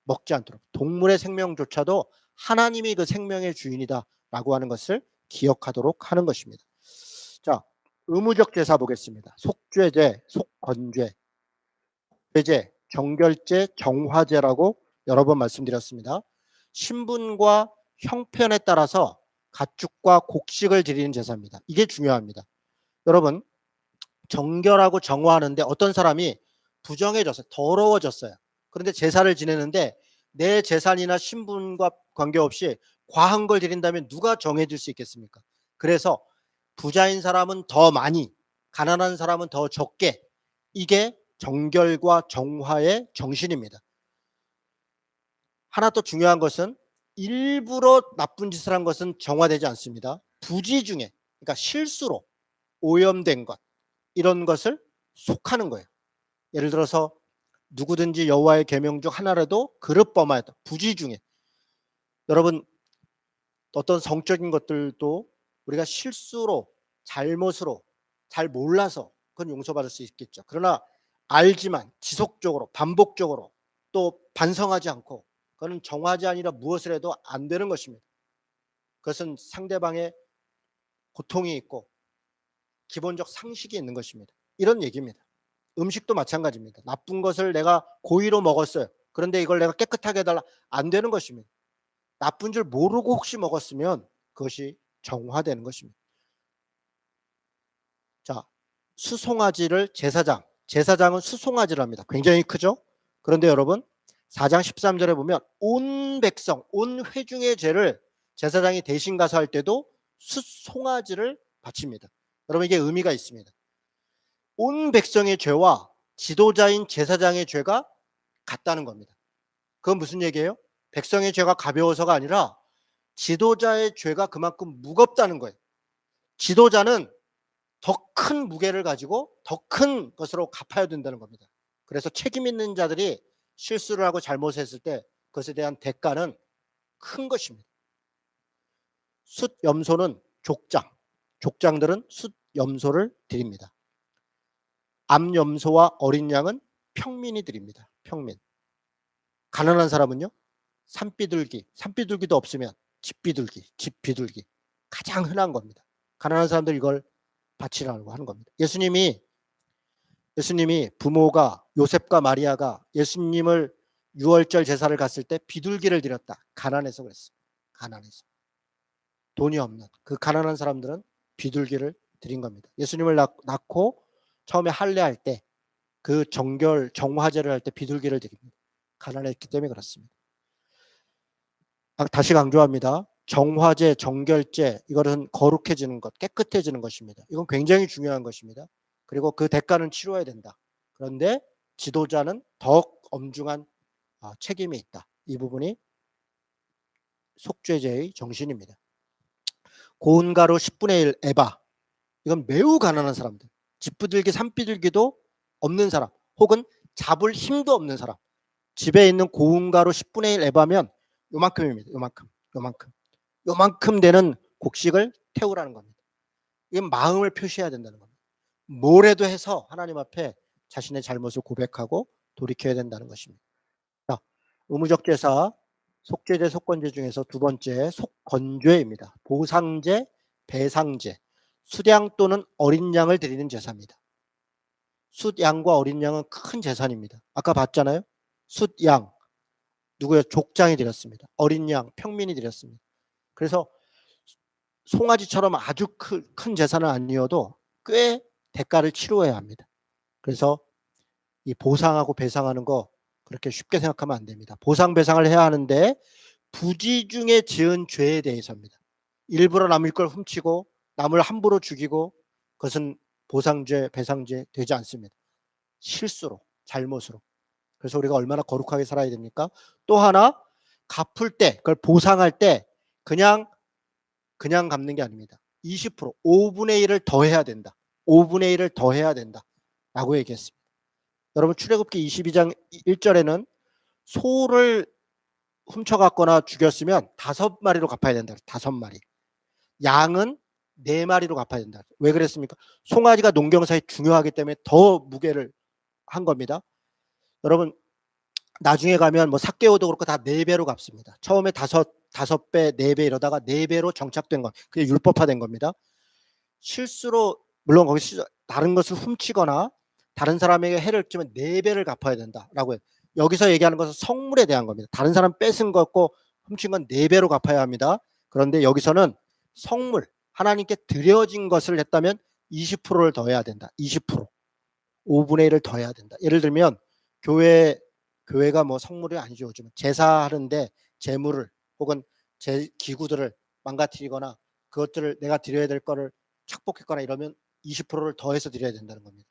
먹지 않도록. 동물의 생명조차도 하나님이 그 생명의 주인이다라고 하는 것을 기억하도록 하는 것입니다. 자, 의무적 제사 보겠습니다. 속죄제, 속건죄, 제제, 정결제, 정화제라고 여러 번 말씀드렸습니다. 신분과 형편에 따라서 가축과 곡식을 드리는 제사입니다. 이게 중요합니다. 여러분 정결하고 정화하는데 어떤 사람이 부정해졌어요. 더러워졌어요. 그런데 제사를 지내는데 내 재산이나 신분과 관계없이 과한 걸 드린다면 누가 정해질 수 있겠습니까? 그래서 부자인 사람은 더 많이, 가난한 사람은 더 적게, 이게 정결과 정화의 정신입니다. 하나 또 중요한 것은 일부러 나쁜 짓을 한 것은 정화되지 않습니다. 부지 중에, 그러니까 실수로 오염된 것, 이런 것을 속하는 거예요. 예를 들어서 누구든지 여호와의 계명 중 하나라도 그릇범하였다. 부지 중에. 여러분 어떤 성적인 것들도 우리가 실수로, 잘못으로, 잘 몰라서 그건 용서받을 수 있겠죠. 그러나 알지만 지속적으로, 반복적으로 또 반성하지 않고 그거는 정화지 아니라 무엇을 해도 안 되는 것입니다. 그것은 상대방의 고통이 있고 기본적 상식이 있는 것입니다. 이런 얘기입니다. 음식도 마찬가지입니다. 나쁜 것을 내가 고의로 먹었어요. 그런데 이걸 내가 깨끗하게 해달라. 안 되는 것입니다. 나쁜 줄 모르고 혹시 먹었으면 그것이 정화되는 것입니다. 자, 수송아지를 제사장은 수송아지를 합니다. 굉장히 크죠? 그런데 여러분 4장 13절에 보면 온 백성, 온 회중의 죄를 제사장이 대신 가서 할 때도 수송아지를 바칩니다. 여러분 이게 의미가 있습니다. 온 백성의 죄와 지도자인 제사장의 죄가 같다는 겁니다. 그건 무슨 얘기예요? 백성의 죄가 가벼워서가 아니라 지도자의 죄가 그만큼 무겁다는 거예요. 지도자는 더 큰 무게를 가지고 더 큰 것으로 갚아야 된다는 겁니다. 그래서 책임 있는 자들이 실수를 하고 잘못을 했을 때 그것에 대한 대가는 큰 것입니다. 숫 염소는 족장들은 숫 염소를 드립니다. 암 염소와 어린 양은 평민이 드립니다. 평민. 가난한 사람은요? 산비둘기도 없으면 집 비둘기 가장 흔한 겁니다. 가난한 사람들 이걸 바치라고 하는 겁니다. 예수님이 부모가 요셉과 마리아가 예수님을 유월절 제사를 갔을 때 비둘기를 드렸다. 가난해서 그랬어요. 가난해서. 돈이 없는 그 가난한 사람들은 비둘기를 드린 겁니다. 예수님을 낳고 처음에 할례할 때 그 정화제를 할 때 비둘기를 드립니다. 가난했기 때문에 그렇습니다. 다시 강조합니다. 정화제, 정결제, 이것은 거룩해지는 것, 깨끗해지는 것입니다. 이건 굉장히 중요한 것입니다. 그리고 그 대가는 치러야 된다. 그런데 지도자는 더욱 엄중한 책임이 있다. 이 부분이 속죄제의 정신입니다. 고운 가루 10분의 1 에바. 이건 매우 가난한 사람들. 집비둘기, 산비둘기도 없는 사람, 혹은 잡을 힘도 없는 사람. 집에 있는 고운 가루 10분의 1 에바면 요만큼입니다. 요만큼 되는 곡식을 태우라는 겁니다. 이건 마음을 표시해야 된다는 겁니다. 뭐라도 해서 하나님 앞에 자신의 잘못을 고백하고 돌이켜야 된다는 것입니다. 자, 의무적 제사, 속죄제, 속건제 중에서 두 번째 속건죄입니다. 보상제, 배상제, 수량 또는 어린 양을 드리는 제사입니다. 숫 양과 어린 양은 큰 재산입니다. 아까 봤잖아요. 숫 양 누구요? 족장이 드렸습니다. 어린 양 평민이 드렸습니다. 그래서 송아지처럼 아주 큰 재산은 아니어도 꽤 대가를 치러야 합니다. 그래서 이 보상하고 배상하는 거 그렇게 쉽게 생각하면 안 됩니다. 보상 배상을 해야 하는데 부지 중에 지은 죄에 대해서입니다. 일부러 남의 걸 훔치고 남을 함부로 죽이고 그것은 보상죄, 배상죄 되지 않습니다. 실수로, 잘못으로. 그래서 우리가 얼마나 거룩하게 살아야 됩니까? 또 하나 갚을 때, 그걸 보상할 때 그냥 갚는 게 아닙니다. 20%, 5분의 1을 더해야 된다. 5분의 1을 더해야 된다. 라고 얘기했습니다. 여러분 출애굽기 22장 1절에는 소를 훔쳐갔거나 죽였으면 5마리로 갚아야 된다. 5마리. 양은 4마리로 갚아야 된다. 왜 그랬습니까? 송아지가 농경사에 중요하기 때문에 더 무게를 한 겁니다. 여러분 나중에 가면 뭐 삭개오도 그렇고 다 4배로 갚습니다. 처음에 5배, 4배 이러다가 4배로 정착된 거. 그게 율법화된 겁니다. 실수로 물론 거기 다른 것을 훔치거나 다른 사람에게 해를 끼치면 4배를 갚아야 된다라고 해요. 여기서 얘기하는 것은 성물에 대한 겁니다. 다른 사람 뺏은 것고 훔친 건 4배로 갚아야 합니다. 그런데 여기서는 성물, 하나님께 드려진 것을 했다면 20%를 더해야 된다. 20%. 5분의 1을 더해야 된다. 예를 들면 교회가 뭐 성물이 아니죠. 요즘 제사하는데 재물을 혹은 제 기구들을 망가뜨리거나 그것들을 내가 드려야 될 거를 착복했거나 이러면 20%를 더해서 드려야 된다는 겁니다.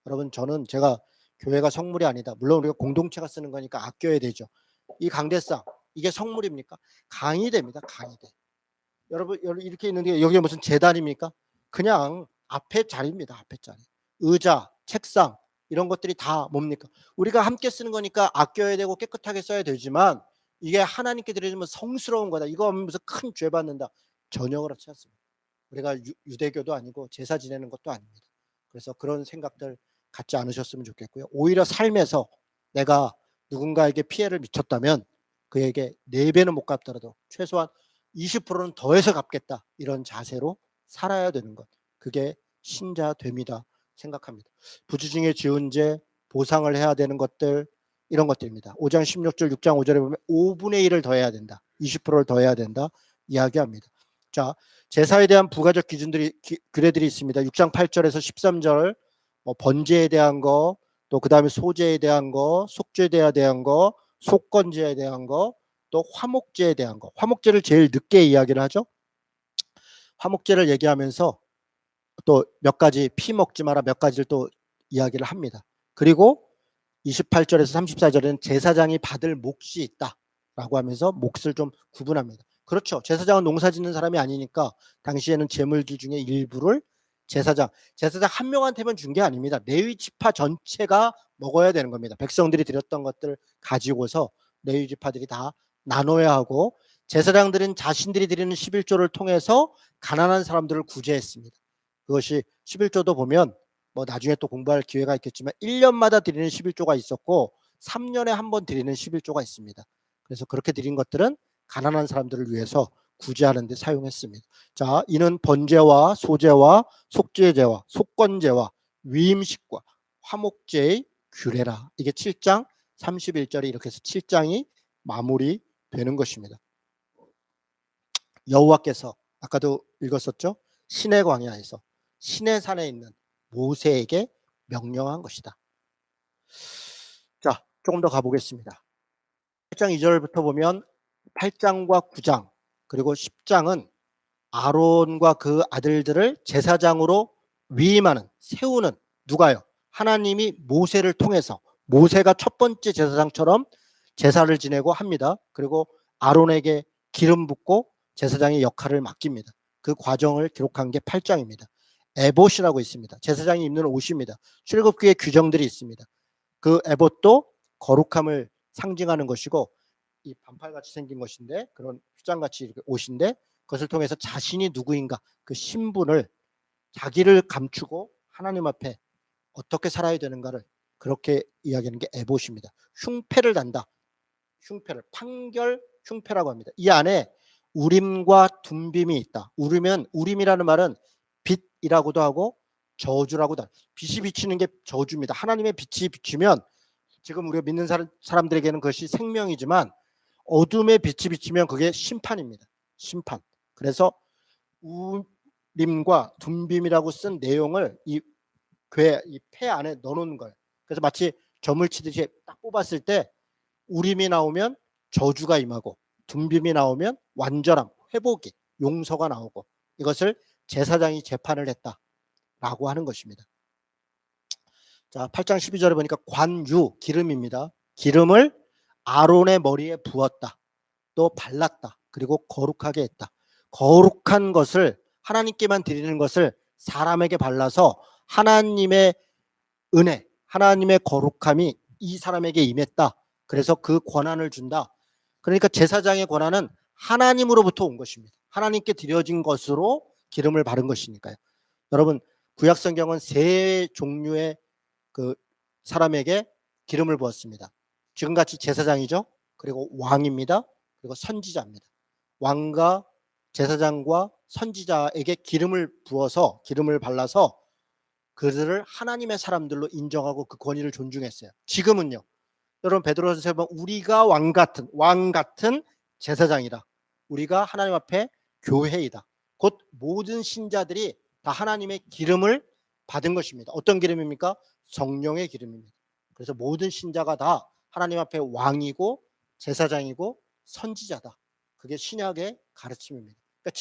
여러분 제가 교회가 성물이 아니다. 물론 우리가 공동체가 쓰는 거니까 아껴야 되죠. 이 강대상 이게 성물입니까? 강의됩니다. 강의대. 여러분 이렇게 있는데 여기가 무슨 재단입니까? 그냥 앞에 자리입니다. 앞에 자리. 의자, 책상 이런 것들이 다 뭡니까? 우리가 함께 쓰는 거니까 아껴야 되고 깨끗하게 써야 되지만 이게 하나님께 드려지면 성스러운 거다. 이거 하면 무슨 큰 죄 받는다. 전혀 그렇지 않습니다. 우리가 유대교도 아니고 제사 지내는 것도 아닙니다. 그래서 그런 생각들 갖지 않으셨으면 좋겠고요. 오히려 삶에서 내가 누군가에게 피해를 미쳤다면 그에게 4배는 못 갚더라도 최소한 20%는 더해서 갚겠다. 이런 자세로 살아야 되는 것. 그게 신자됨이다 생각합니다. 부지 중에 지은 죄, 보상을 해야 되는 것들 이런 것들입니다. 5장 16절, 6장 5절에 보면 5분의 1을 더해야 된다. 20%를 더해야 된다. 이야기합니다. 자, 제사에 대한 부가적 규례들이 있습니다. 6장 8절에서 13절 번제에 대한 거, 또 그 다음에 소제에 대한 거, 속죄제에 대한 거, 속건제에 대한 거, 또 화목제에 대한 거. 화목제를 제일 늦게 이야기를 하죠. 화목제를 얘기하면서 또 몇 가지 피 먹지 마라 몇 가지를 또 이야기를 합니다. 그리고 28절에서 34절에는 제사장이 받을 몫이 있다라고 하면서 몫을 좀 구분합니다. 그렇죠. 제사장은 농사 짓는 사람이 아니니까 당시에는 재물들 중에 일부를 제사장 한 명한테만 준 게 아닙니다. 레위 지파 전체가 먹어야 되는 겁니다. 백성들이 드렸던 것들을 가지고서 레위 지파들이 다 나눠야 하고 제사장들은 자신들이 드리는 11조를 통해서 가난한 사람들을 구제했습니다. 그것이 11조도 보면 뭐 나중에 또 공부할 기회가 있겠지만 1년마다 드리는 11조가 있었고 3년에 한 번 드리는 11조가 있습니다. 그래서 그렇게 드린 것들은 가난한 사람들을 위해서 구제하는 데 사용했습니다. 자, 이는 번제와 소제와 속죄제와 속건제와 위임식과 화목제의 규례라. 이게 7장 31절에 이렇게 해서 7장이 마무리되는 것입니다. 여호와께서 아까도 읽었었죠. 시내 광야에서 시내 산에 있는 모세에게 명령한 것이다. 자, 조금 더 가보겠습니다. 8장 2절부터 보면 8장과 9장 그리고 10장은 아론과 그 아들들을 제사장으로 위임하는 세우는 누가요? 하나님이 모세를 통해서 모세가 첫 번째 제사장처럼 제사를 지내고 합니다. 그리고 아론에게 기름 붓고 제사장의 역할을 맡깁니다. 그 과정을 기록한 게 8장입니다. 에봇이라고 있습니다. 제사장이 입는 옷입니다. 출애굽기에 규정들이 있습니다. 그 에봇도 거룩함을 상징하는 것이고 이 반팔같이 생긴 것인데 그런 휘장같이 이렇게 옷인데 그것을 통해서 자신이 누구인가 그 신분을 자기를 감추고 하나님 앞에 어떻게 살아야 되는가를 그렇게 이야기하는 게 에봇입니다. 흉패를 단다. 흉패를 판결 흉패라고 합니다. 이 안에 우림과 둠빔이 있다. 우림이라는 말은 빛이라고도 하고 저주라고 빛이 비치는 게 저주입니다. 하나님의 빛이 비치면 지금 우리가 믿는 사람들에게는 그것이 생명이지만 어둠의 빛이 비치면 그게 심판입니다. 심판. 그래서 우림과 둠빔이라고 쓴 내용을 이 폐 안에 넣어놓는 거예요. 그래서 마치 점을 치듯이 딱 뽑았을 때 우림이 나오면 저주가 임하고 둠빔이 나오면 완전함, 회복이, 용서가 나오고 이것을 제사장이 재판을 했다라고 하는 것입니다. 자, 8장 12절에 보니까 관유, 기름입니다. 기름을 아론의 머리에 부었다. 또 발랐다. 그리고 거룩하게 했다. 거룩한 것을 하나님께만 드리는 것을 사람에게 발라서 하나님의 은혜, 하나님의 거룩함이 이 사람에게 임했다. 그래서 그 권한을 준다. 그러니까 제사장의 권한은 하나님으로부터 온 것입니다. 하나님께 드려진 것으로 기름을 바른 것이니까요. 여러분, 구약 성경은 세 종류의 그 사람에게 기름을 부었습니다. 지금같이 제사장이죠. 그리고 왕입니다. 그리고 선지자입니다. 왕과 제사장과 선지자에게 기름을 부어서 기름을 발라서 그들을 하나님의 사람들로 인정하고 그 권위를 존중했어요. 지금은요. 여러분 베드로전서에 보면 우리가 왕 같은 제사장이다. 우리가 하나님 앞에 교회이다. 곧 모든 신자들이 다 하나님의 기름을 받은 것입니다. 어떤 기름입니까? 성령의 기름입니다. 그래서 모든 신자가 다 하나님 앞에 왕이고 제사장이고 선지자다. 그게 신약의 가르침입니다. 그러니까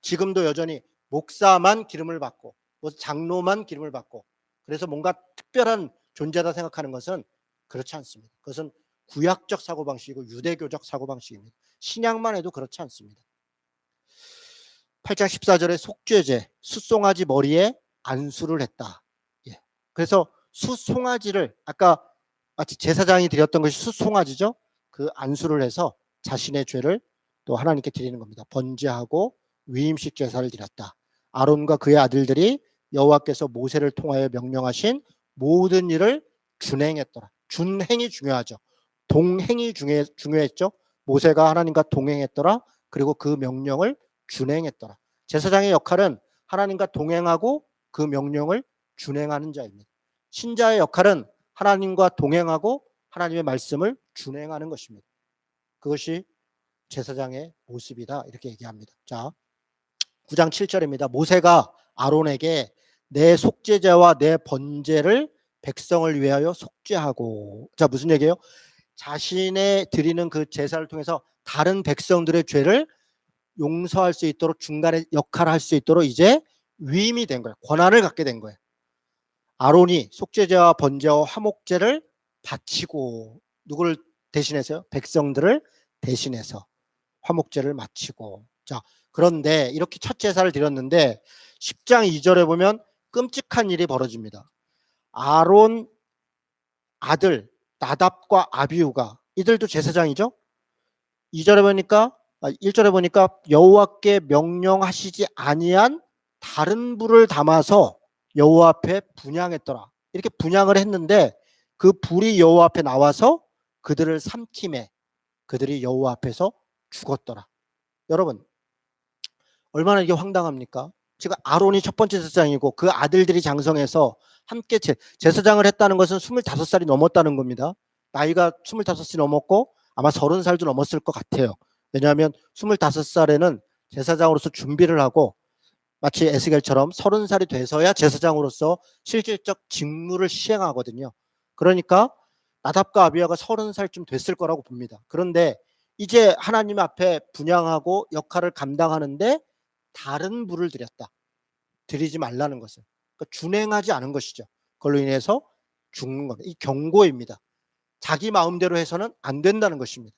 지금도 여전히 목사만 기름을 받고 장로만 기름을 받고 그래서 뭔가 특별한 존재다 생각하는 것은 그렇지 않습니다. 그것은 구약적 사고방식이고 유대교적 사고방식입니다. 신약만 해도 그렇지 않습니다. 8장 14절에 속죄제, 숫송아지 머리에 안수를 했다. 예. 그래서 숫송아지를 아까 마치 제사장이 드렸던 것이 숫송아지죠. 그 안수를 해서 자신의 죄를 또 하나님께 드리는 겁니다. 번제하고 위임식 제사를 드렸다. 아론과 그의 아들들이 여호와께서 모세를 통하여 명령하신 모든 일을 준행했더라. 준행이 중요하죠. 동행이 중요했죠. 모세가 하나님과 동행했더라. 그리고 그 명령을 준행했더라. 제사장의 역할은 하나님과 동행하고 그 명령을 준행하는 자입니다. 신자의 역할은 하나님과 동행하고 하나님의 말씀을 준행하는 것입니다. 그것이 제사장의 모습이다 이렇게 얘기합니다. 자, 9장 7절입니다. 모세가 아론에게 내 속죄제와 내 번제를 백성을 위하여 속죄하고. 자, 무슨 얘기예요? 자신의 드리는 그 제사를 통해서 다른 백성들의 죄를 용서할 수 있도록 중간에 역할을 할 수 있도록 이제 위임이 된 거예요. 권한을 갖게 된 거예요. 아론이 속죄제와 번제와 화목제를 바치고 누구를 대신해서요? 백성들을 대신해서 화목제를 마치고. 자, 그런데 이렇게 첫 제사를 드렸는데 10장 2절에 보면 끔찍한 일이 벌어집니다. 아론 아들 나답과 아비후가 이들도 제사장이죠. 2절에 보니까 1절에 보니까 여호와께 명령하시지 아니한 다른 불을 담아서 여호와 앞에 분향했더라. 이렇게 분향을 했는데 그 불이 여호와 앞에 나와서 그들을 삼킴에 그들이 여호와 앞에서 죽었더라. 여러분 얼마나 이게 황당합니까? 지금 아론이 첫 번째 제사장이고 그 아들들이 장성해서 함께 제사장을 했다는 것은 25살이 넘었다는 겁니다. 나이가 25살이 넘었고 아마 30살도 넘었을 것 같아요. 왜냐하면 25살에는 제사장으로서 준비를 하고 마치 에스겔처럼 30살이 돼서야 제사장으로서 실질적 직무를 시행하거든요. 그러니까 나답과 아비야가 30살쯤 됐을 거라고 봅니다. 그런데 이제 하나님 앞에 분향하고 역할을 감당하는데 다른 불을 드렸다. 드리지 말라는 것을. 그러니까 준행하지 않은 것이죠. 그걸로 인해서 죽는 겁니다. 이 경고입니다. 자기 마음대로 해서는 안 된다는 것입니다.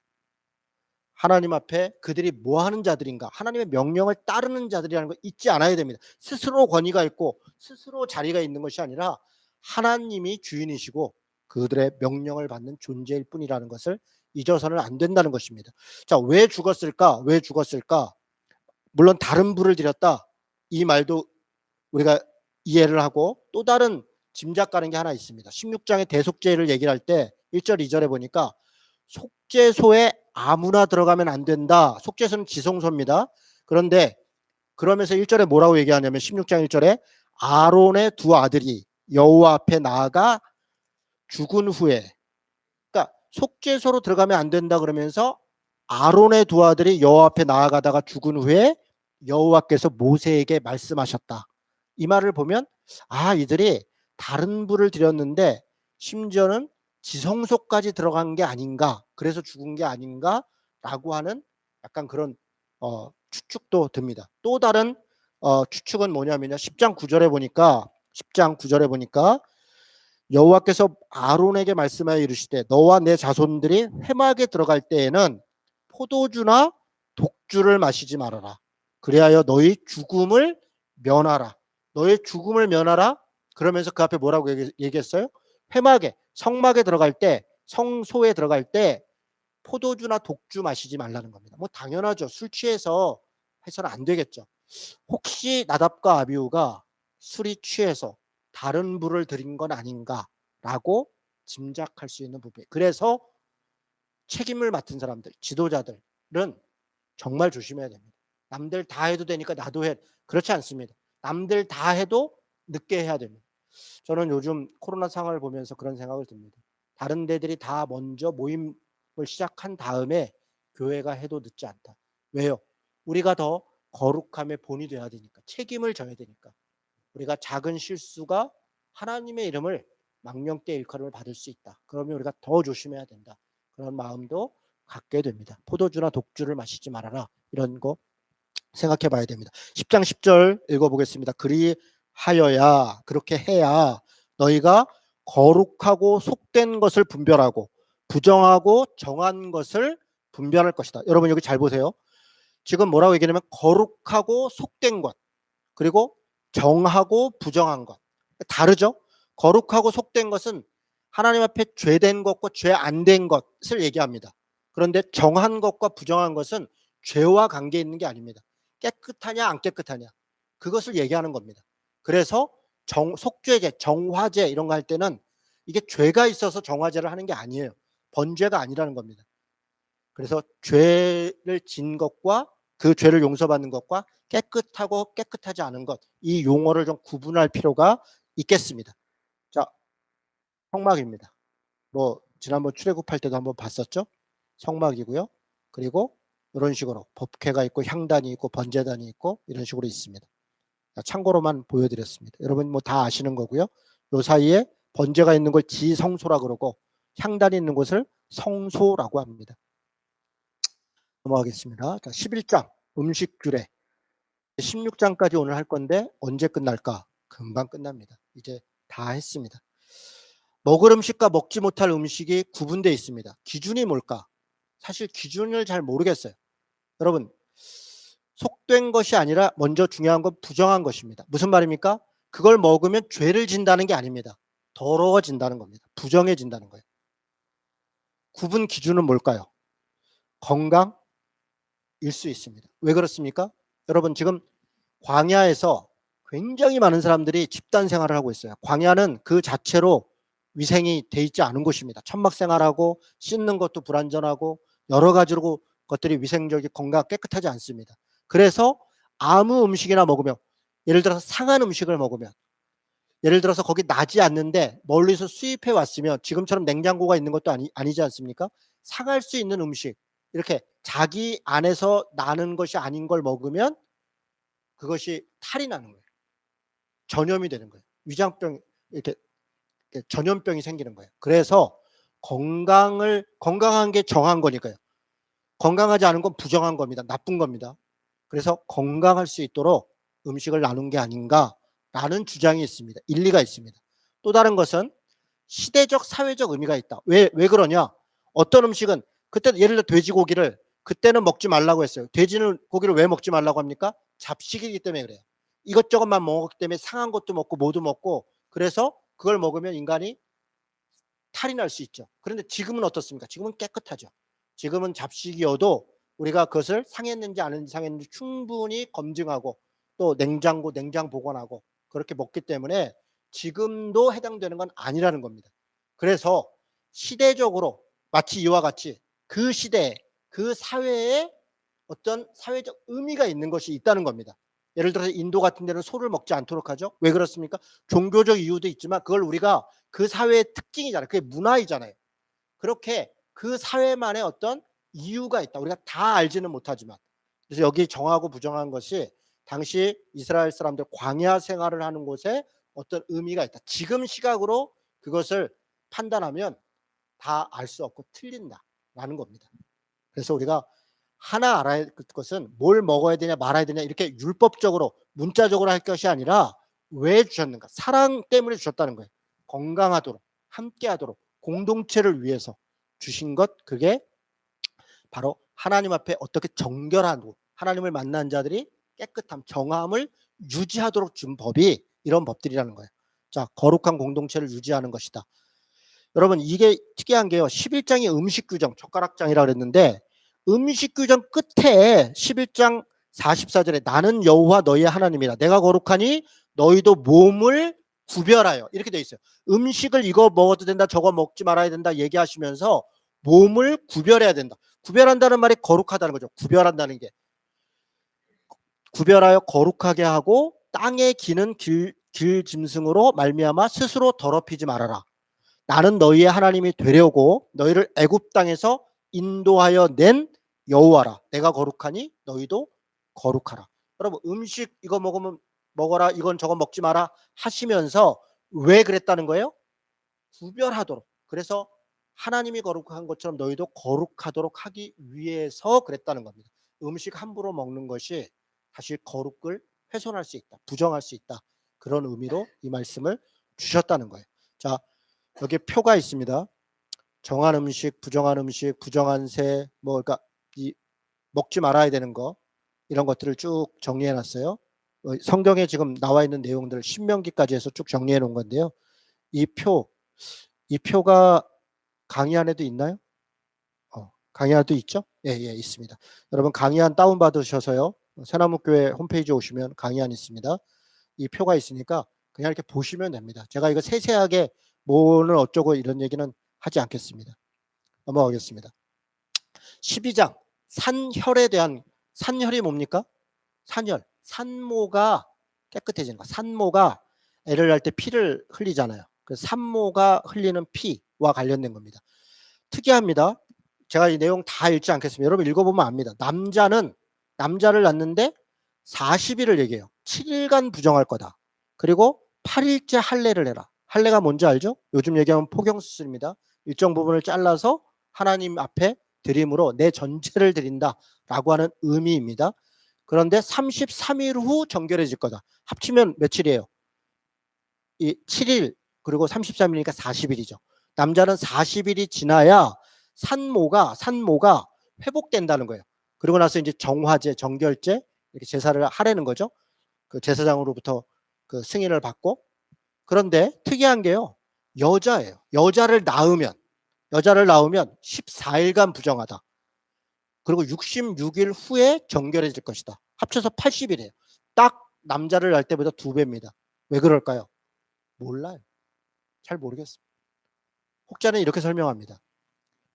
하나님 앞에 그들이 뭐 하는 자들인가? 하나님의 명령을 따르는 자들이라는 걸 잊지 않아야 됩니다. 스스로 권위가 있고 스스로 자리가 있는 것이 아니라 하나님이 주인이시고 그들의 명령을 받는 존재일 뿐이라는 것을 잊어서는 안 된다는 것입니다. 자, 왜 죽었을까? 왜 죽었을까? 물론 다른 불을 드렸다. 이 말도 우리가 이해를 하고 또 다른 짐작 가는 게 하나 있습니다. 16장의 대속죄를 얘기를 할 때 1절 2절에 보니까 속죄소에 아무나 들어가면 안 된다. 속죄소는 지성소입니다. 그런데 그러면서 1절에 뭐라고 얘기하냐면 16장 1절에 아론의 두 아들이 여호와 앞에 나아가 죽은 후에, 그러니까 속죄소로 들어가면 안 된다 그러면서 아론의 두 아들이 여호와 앞에 나아가다가 죽은 후에 여호와께서 모세에게 말씀하셨다. 이 말을 보면 이들이 다른 불을 드렸는데 심지어는 지성소까지 들어간 게 아닌가, 그래서 죽은 게 아닌가라고 하는 약간 그런 추측도 듭니다. 또 다른 추측은 뭐냐면요, 10장 9절에 보니까 여호와께서 아론에게 말씀하여 이르시되 너와 내 자손들이 회막에 들어갈 때에는 포도주나 독주를 마시지 말아라. 그리하여 너희 죽음을 면하라. 너의 죽음을 면하라. 그러면서 그 앞에 뭐라고 얘기했어요? 회막에, 성막에 들어갈 때, 성소에 들어갈 때 포도주나 독주 마시지 말라는 겁니다. 뭐 당연하죠. 술 취해서 해서는 안 되겠죠. 혹시 나답과 아비후가 술이 취해서 다른 불을 들인 건 아닌가라고 짐작할 수 있는 부분. 그래서 책임을 맡은 사람들, 지도자들은 정말 조심해야 됩니다. 남들 다 해도 되니까 나도 해. 그렇지 않습니다. 남들 다 해도 늦게 해야 됩니다. 저는 요즘 코로나 상황을 보면서 그런 생각을 듭니다. 다른 데들이 다 먼저 모임을 시작한 다음에 교회가 해도 늦지 않다. 왜요? 우리가 더 거룩함의 본이 돼야 되니까, 책임을 져야 되니까. 우리가 작은 실수가 하나님의 이름을 망령되이 일컬음을 받을 수 있다. 그러면 우리가 더 조심해야 된다. 그런 마음도 갖게 됩니다. 포도주나 독주를 마시지 말아라. 이런 거 생각해 봐야 됩니다. 10장 10절 읽어보겠습니다. 그리하여야, 그렇게 해야 너희가 거룩하고 속된 것을 분별하고 부정하고 정한 것을 분별할 것이다. 여러분 여기 잘 보세요. 지금 뭐라고 얘기하냐면 거룩하고 속된 것, 그리고 정하고 부정한 것. 다르죠? 거룩하고 속된 것은 하나님 앞에 죄된 것과 죄 안 된 것을 얘기합니다. 그런데 정한 것과 부정한 것은 죄와 관계 있는 게 아닙니다. 깨끗하냐 안 깨끗하냐, 그것을 얘기하는 겁니다. 그래서 속죄제, 정화제 이런 거 할 때는 이게 죄가 있어서 정화제를 하는 게 아니에요. 번죄가 아니라는 겁니다. 그래서 죄를 진 것과 그 죄를 용서받는 것과 깨끗하고 깨끗하지 않은 것, 이 용어를 좀 구분할 필요가 있겠습니다. 자, 성막입니다. 뭐 지난번 출애굽할 때도 한번 봤었죠. 성막이고요. 그리고 이런 식으로 법궤가 있고 향단이 있고 번제단이 있고 이런 식으로 있습니다. 참고로만 보여드렸습니다. 여러분 뭐 다 아시는 거고요. 요 사이에 번제가 있는 걸 지성소라 그러고 향단이 있는 곳을 성소라고 합니다. 넘어가겠습니다. 11장 음식 규례. 16장까지 오늘 할 건데 언제 끝날까? 금방 끝납니다. 이제 다 했습니다. 먹을 음식과 먹지 못할 음식이 구분되어 있습니다. 기준이 뭘까? 사실 기준을 잘 모르겠어요. 여러분, 속된 것이 아니라 먼저 중요한 건 부정한 것입니다. 무슨 말입니까? 그걸 먹으면 죄를 진다는 게 아닙니다. 더러워진다는 겁니다. 부정해진다는 거예요. 구분 기준은 뭘까요? 건강일 수 있습니다. 왜 그렇습니까? 여러분 지금 광야에서 굉장히 많은 사람들이 집단 생활을 하고 있어요. 광야는 그 자체로 위생이 돼 있지 않은 곳입니다. 천막 생활하고 씻는 것도 불안전하고 여러 가지로 것들이 위생적이 건강 깨끗하지 않습니다. 그래서 아무 음식이나 먹으면, 예를 들어서 상한 음식을 먹으면, 예를 들어서 거기 나지 않는데 멀리서 수입해 왔으면, 지금처럼 냉장고가 있는 것도 아니지 않습니까? 상할 수 있는 음식, 이렇게 자기 안에서 나는 것이 아닌 걸 먹으면 그것이 탈이 나는 거예요. 전염이 되는 거예요. 위장병, 이렇게 전염병이 생기는 거예요. 그래서 건강한 게 정한 거니까요. 건강하지 않은 건 부정한 겁니다. 나쁜 겁니다. 그래서 건강할 수 있도록 음식을 나눈 게 아닌가라는 주장이 있습니다. 일리가 있습니다. 또 다른 것은 시대적 사회적 의미가 있다. 왜 그러냐? 어떤 음식은, 그때 예를 들어 돼지고기를 그때는 먹지 말라고 했어요. 돼지는 고기를 왜 먹지 말라고 합니까? 잡식이기 때문에 그래요. 이것저것만 먹었기 때문에 상한 것도 먹고 뭐도 먹고, 그래서 그걸 먹으면 인간이 탈이 날 수 있죠. 그런데 지금은 어떻습니까? 지금은 깨끗하죠. 지금은 잡식이어도 우리가 그것을 상했는지 안 상했는지 충분히 검증하고 또 냉장 보관하고 그렇게 먹기 때문에 지금도 해당되는 건 아니라는 겁니다. 그래서 시대적으로 마치 이와 같이 그 시대에, 그 사회에 어떤 사회적 의미가 있는 것이 있다는 겁니다. 예를 들어서 인도 같은 데는 소를 먹지 않도록 하죠. 왜 그렇습니까? 종교적 이유도 있지만 그걸 우리가 그 사회의 특징이잖아요. 그게 문화이잖아요. 그렇게 그 사회만의 어떤 이유가 있다. 우리가 다 알지는 못하지만. 그래서 여기 정하고 부정한 것이 당시 이스라엘 사람들 광야 생활을 하는 곳에 어떤 의미가 있다. 지금 시각으로 그것을 판단하면 다 알 수 없고 틀린다라는 겁니다. 그래서 우리가 하나 알아야 할 것은 뭘 먹어야 되냐 말아야 되냐 이렇게 율법적으로 문자적으로 할 것이 아니라 왜 주셨는가. 사랑 때문에 주셨다는 거예요. 건강하도록 함께하도록 공동체를 위해서 주신 것, 그게 바로 하나님 앞에 어떻게 정결하고 하나님을 만난 자들이 깨끗함, 정함을 유지하도록 준 법이 이런 법들이라는 거예요. 자, 거룩한 공동체를 유지하는 것이다. 여러분, 이게 특이한 게요. 11장이 음식 규정, 젓가락장이라고 그랬는데 음식 규정 끝에 11장 44절에 나는 여호와 너희의 하나님이라 내가 거룩하니 너희도 몸을 구별하여 이렇게 돼 있어요. 음식을 이거 먹어도 된다, 저거 먹지 말아야 된다 얘기하시면서 몸을 구별해야 된다. 구별한다는 말이 거룩하다는 거죠. 구별한다는 게 구별하여 거룩하게 하고 땅에 기는 길 짐승으로 말미암아 스스로 더럽히지 말아라. 나는 너희의 하나님이 되려고 너희를 애굽 땅에서 인도하여 낸 여호와라. 내가 거룩하니 너희도 거룩하라. 여러분, 음식 이거 먹으면 먹어라, 이건 저건 먹지 마라 하시면서 왜 그랬다는 거예요? 구별하도록. 그래서 하나님이 거룩한 것처럼 너희도 거룩하도록 하기 위해서 그랬다는 겁니다. 음식 함부로 먹는 것이 사실 거룩을 훼손할 수 있다, 부정할 수 있다, 그런 의미로 이 말씀을 주셨다는 거예요. 자, 여기 표가 있습니다. 정한 음식, 부정한 새, 뭐 그러니까 이 먹지 말아야 되는 거, 이런 것들을 쭉 정리해 놨어요. 성경에 지금 나와 있는 내용들을 신명기까지 해서 쭉 정리해 놓은 건데요. 이 표가 강의 안에도 있나요? 강의 안에도 있죠? 예, 있습니다. 여러분, 강의 안 다운 받으셔서요. 새나무교회 홈페이지에 오시면 강의 안 있습니다. 이 표가 있으니까 그냥 이렇게 보시면 됩니다. 제가 이거 세세하게 뭐는 어쩌고 이런 얘기는 하지 않겠습니다. 넘어가겠습니다. 12장 산혈에 대한, 산혈이 뭡니까? 산혈, 산모가 깨끗해지는 거. 산모가 애를 낳을 때 피를 흘리잖아요. 그래서 산모가 흘리는 피와 관련된 겁니다. 특이합니다. 제가 이 내용 다 읽지 않겠습니다. 여러분 읽어보면 압니다. 남자를 낳는데 40일을 얘기해요. 7일간 부정할 거다. 그리고 8일째 할례를 해라. 할례가 뭔지 알죠? 요즘 얘기하면 포경수술입니다. 일정 부분을 잘라서 하나님 앞에 드림으로 내 전체를 드린다라고 하는 의미입니다. 그런데 33일 후 정결해질 거다. 합치면 며칠이에요? 이 7일 그리고 33일이니까 40일이죠. 남자는 40일이 지나야 산모가 회복된다는 거예요. 그리고 나서 이제 정화제, 정결제 이렇게 제사를 하라는 거죠. 그 제사장으로부터 그 승인을 받고. 그런데 특이한 게요. 여자예요. 여자를 낳으면 14일간 부정하다. 그리고 66일 후에 정결해질 것이다. 합쳐서 80일이에요. 딱 남자를 낳을 때보다 2배입니다. 왜 그럴까요? 몰라요. 잘 모르겠습니다. 혹자는 이렇게 설명합니다.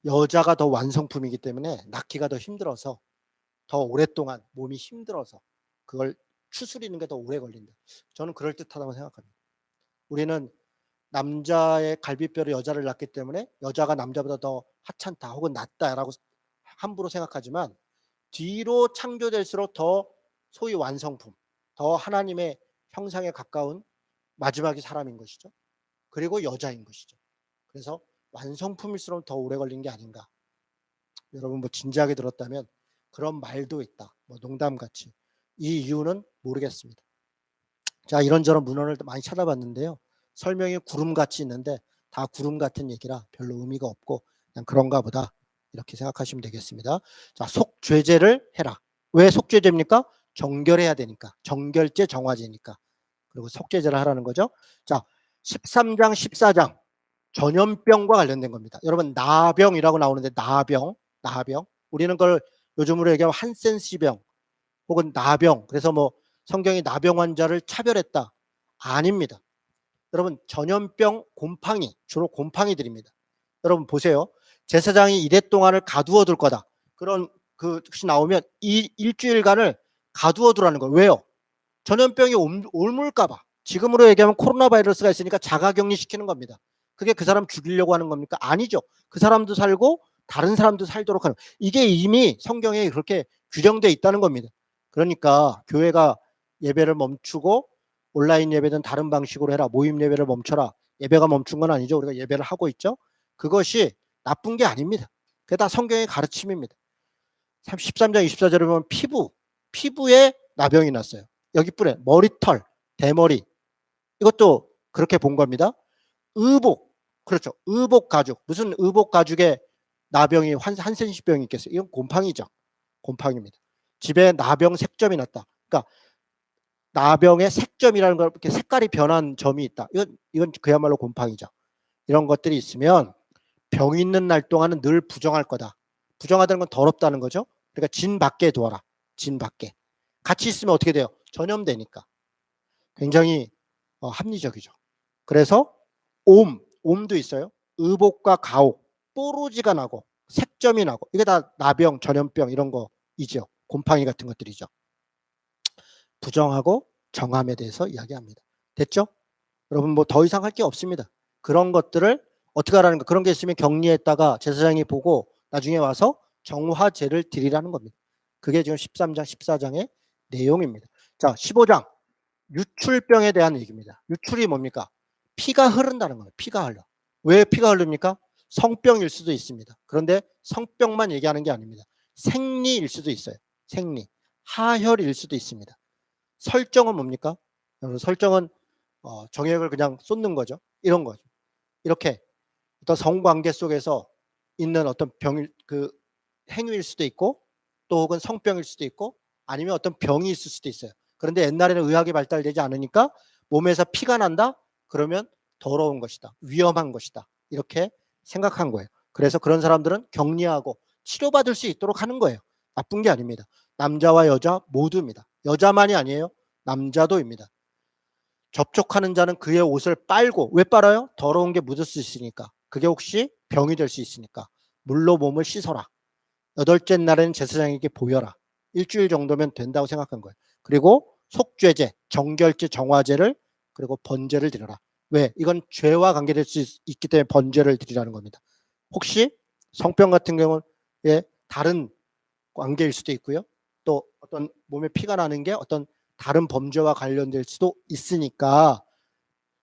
여자가 더 완성품이기 때문에 낳기가 더 힘들어서, 더 오랫동안 몸이 힘들어서 그걸 추스리는 게 더 오래 걸린다. 저는 그럴듯하다고 생각합니다. 우리는 남자의 갈비뼈로 여자를 낳기 때문에 여자가 남자보다 더 하찮다 혹은 낫다라고 함부로 생각하지만 뒤로 창조될수록 더 소위 완성품, 더 하나님의 형상에 가까운 마지막이 사람인 것이죠. 그리고 여자인 것이죠. 그래서 완성품일수록 더 오래 걸린 게 아닌가. 여러분 뭐 진지하게 들었다면 그런 말도 있다. 뭐 농담같이. 이 이유는 모르겠습니다. 자, 이런저런 문헌을 많이 찾아봤는데요. 설명이 구름같이 있는데 다 구름 같은 얘기라 별로 의미가 없고 그냥 그런가 보다 이렇게 생각하시면 되겠습니다. 자, 속죄제를 해라. 왜 속죄제입니까? 정결해야 되니까. 정결제, 정화제니까. 그리고 속죄제를 하라는 거죠. 자, 13장, 14장 전염병과 관련된 겁니다. 여러분 나병이라고 나오는데 나병. 우리는 그걸 요즘으로 얘기하면 한센시병 혹은 나병. 그래서 뭐 성경이 나병 환자를 차별했다. 아닙니다. 여러분 전염병, 곰팡이, 주로 곰팡이들입니다. 여러분 보세요. 제사장이 이래 동안을 가두어 둘 거다. 그런 그것이 나오면 이 일주일간을 가두어 두라는 거예요. 왜요? 전염병이 옮을까 봐. 지금으로 얘기하면 코로나 바이러스가 있으니까 자가격리 시키는 겁니다. 그게 그 사람 죽이려고 하는 겁니까? 아니죠. 그 사람도 살고 다른 사람도 살도록 하는, 이게 이미 성경에 그렇게 규정되어 있다는 겁니다. 그러니까 교회가 예배를 멈추고 온라인 예배든 다른 방식으로 해라, 모임 예배를 멈춰라, 예배가 멈춘 건 아니죠. 우리가 예배를 하고 있죠. 그것이 나쁜 게 아닙니다. 그게 다 성경의 가르침입니다. 13장 24절에 보면 피부에 나병이 났어요. 여기 뿔에 머리털, 대머리, 이것도 그렇게 본 겁니다. 의복, 그렇죠. 의복 가죽, 무슨 의복 가죽에 나병이 한센시병이 있겠어요. 이건 곰팡이죠. 곰팡이입니다. 집에 나병 색점이 났다. 그러니까 나병의 색점이라는 걸, 이렇게 색깔이 변한 점이 있다. 이건 그야말로 곰팡이죠. 이런 것들이 있으면 병 있는 날 동안은 늘 부정할 거다. 부정하다는 건 더럽다는 거죠. 그러니까 진 밖에 두어라. 진 밖에. 같이 있으면 어떻게 돼요? 전염되니까. 굉장히 합리적이죠. 그래서 옴도 있어요. 의복과 가옥, 뽀루지가 나고 색점이 나고, 이게 다 나병, 전염병 이런 거이죠. 곰팡이 같은 것들이죠. 부정하고 정함에 대해서 이야기합니다. 됐죠? 여러분 뭐 더 이상 할 게 없습니다. 그런 것들을 어떻게 하라는 거, 그런 게 있으면 격리했다가 제사장이 보고 나중에 와서 정화제를 드리라는 겁니다. 그게 지금 13장, 14장의 내용입니다. 자, 15장 유출병에 대한 얘기입니다. 유출이 뭡니까? 피가 흐른다는 거예요. 피가 흘러. 왜 피가 흐릅니까? 성병일 수도 있습니다. 그런데 성병만 얘기하는 게 아닙니다. 생리일 수도 있어요. 생리. 하혈일 수도 있습니다. 설정은 뭡니까? 설정은 정액을 그냥 쏟는 거죠. 이런 거죠. 이렇게 어떤 성관계 속에서 있는 어떤 그 행위일 수도 있고, 또 혹은 성병일 수도 있고, 아니면 어떤 병이 있을 수도 있어요. 그런데 옛날에는 의학이 발달되지 않으니까 몸에서 피가 난다? 그러면 더러운 것이다. 위험한 것이다. 이렇게 생각한 거예요. 그래서 그런 사람들은 격리하고 치료받을 수 있도록 하는 거예요. 나쁜 게 아닙니다. 남자와 여자 모두입니다. 여자만이 아니에요. 남자도입니다. 접촉하는 자는 그의 옷을 빨고, 왜 빨아요? 더러운 게 묻을 수 있으니까. 그게 혹시 병이 될 수 있으니까. 물로 몸을 씻어라. 8째 날에는 제사장에게 보여라. 일주일 정도면 된다고 생각한 거예요. 그리고 속죄제, 정결제, 정화제를, 그리고 번제를 드려라. 왜? 이건 죄와 관계될 수 있기 때문에 번제를 드리라는 겁니다. 혹시 성병 같은 경우에 다른 관계일 수도 있고요. 또 어떤 몸에 피가 나는 게 어떤 다른 범죄와 관련될 수도 있으니까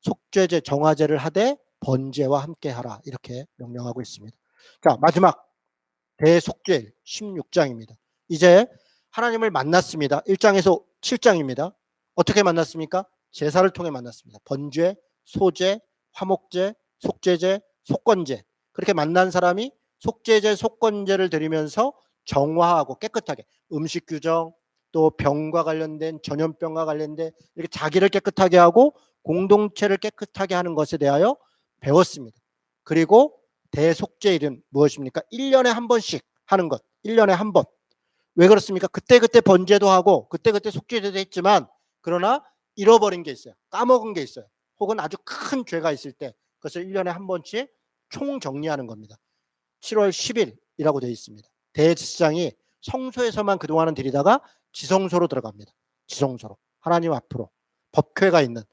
속죄제, 정화제를 하되 번제와 함께 하라. 이렇게 명령하고 있습니다. 자, 마지막 대속죄일 16장입니다. 이제 하나님을 만났습니다. 1장에서 7장입니다. 어떻게 만났습니까? 제사를 통해 만났습니다. 번죄, 소제, 화목제, 속죄제, 속건제. 그렇게 만난 사람이 속죄제, 속건제를 드리면서 정화하고 깨끗하게, 음식 규정, 또 병과 관련된, 전염병과 관련된, 이렇게 자기를 깨끗하게 하고 공동체를 깨끗하게 하는 것에 대하여 배웠습니다. 그리고 대속죄일은 무엇입니까? 1년에 한 번씩 하는 것. 1년에 한 번. 왜 그렇습니까? 그때그때 번제도 하고 그때그때 속죄제도 했지만, 그러나 잃어버린 게 있어요. 까먹은 게 있어요. 혹은 아주 큰 죄가 있을 때 그것을 1년에 한 번씩 총정리하는 겁니다. 7월 10일이라고 되어 있습니다. 대제사장이 성소에서만 그동안은 드리다가 지성소로 들어갑니다. 지성소로. 하나님 앞으로. 법궤가 있는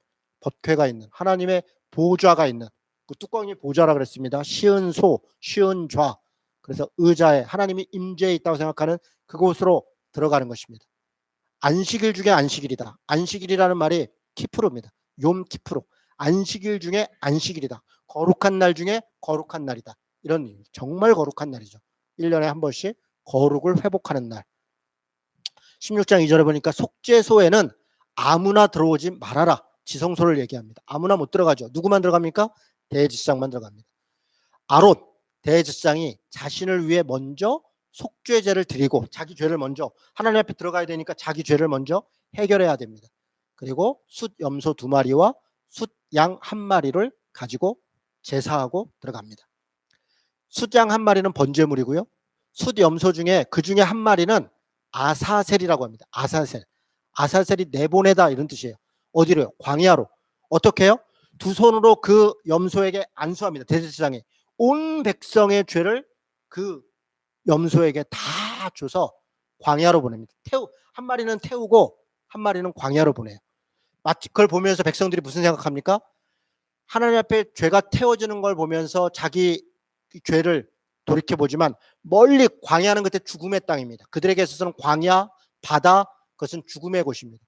하나님의 보좌가 있는, 그 뚜껑이 보좌라 그랬습니다. 시은 소, 시은 좌. 그래서 의자에 하나님이 임재해 있다고 생각하는 그곳으로 들어가는 것입니다. 안식일 중에 안식일이다. 안식일이라는 말이 키프로입니다. 욤 키프로. 안식일 중에 안식일이다. 거룩한 날 중에 거룩한 날이다. 이런 의미. 정말 거룩한 날이죠. 1년에 한 번씩 거룩을 회복하는 날. 16장 2절에 보니까 속죄소에는 아무나 들어오지 말아라. 지성소를 얘기합니다. 아무나 못 들어가죠. 누구만 들어갑니까? 대제사장만 들어갑니다. 아론 대제사장이 자신을 위해 먼저 속죄제를 드리고, 자기 죄를 먼저, 하나님 앞에 들어가야 되니까 자기 죄를 먼저 해결해야 됩니다. 그리고 숫 염소 2마리와 숫 양 1마리를 가지고 제사하고 들어갑니다. 숫 양 1마리는 번제물이고요. 숫 염소 중에 그 중에 1마리는 아사셀이라고 합니다. 아사셀이 내보내다, 이런 뜻이에요. 어디로요? 광야로. 어떻게 해요? 두 손으로 그 염소에게 안수합니다. 대제사장이 온 백성의 죄를 그 염소에게 다 줘서 광야로 보냅니다. 한 마리는 태우고 한 마리는 광야로 보내요. 마치 그걸 보면서 백성들이 무슨 생각합니까? 하나님 앞에 죄가 태워지는 걸 보면서 자기 죄를 돌이켜보지만 멀리 광야는 그때 죽음의 땅입니다. 그들에게 있어서는 광야, 바다, 그것은 죽음의 곳입니다.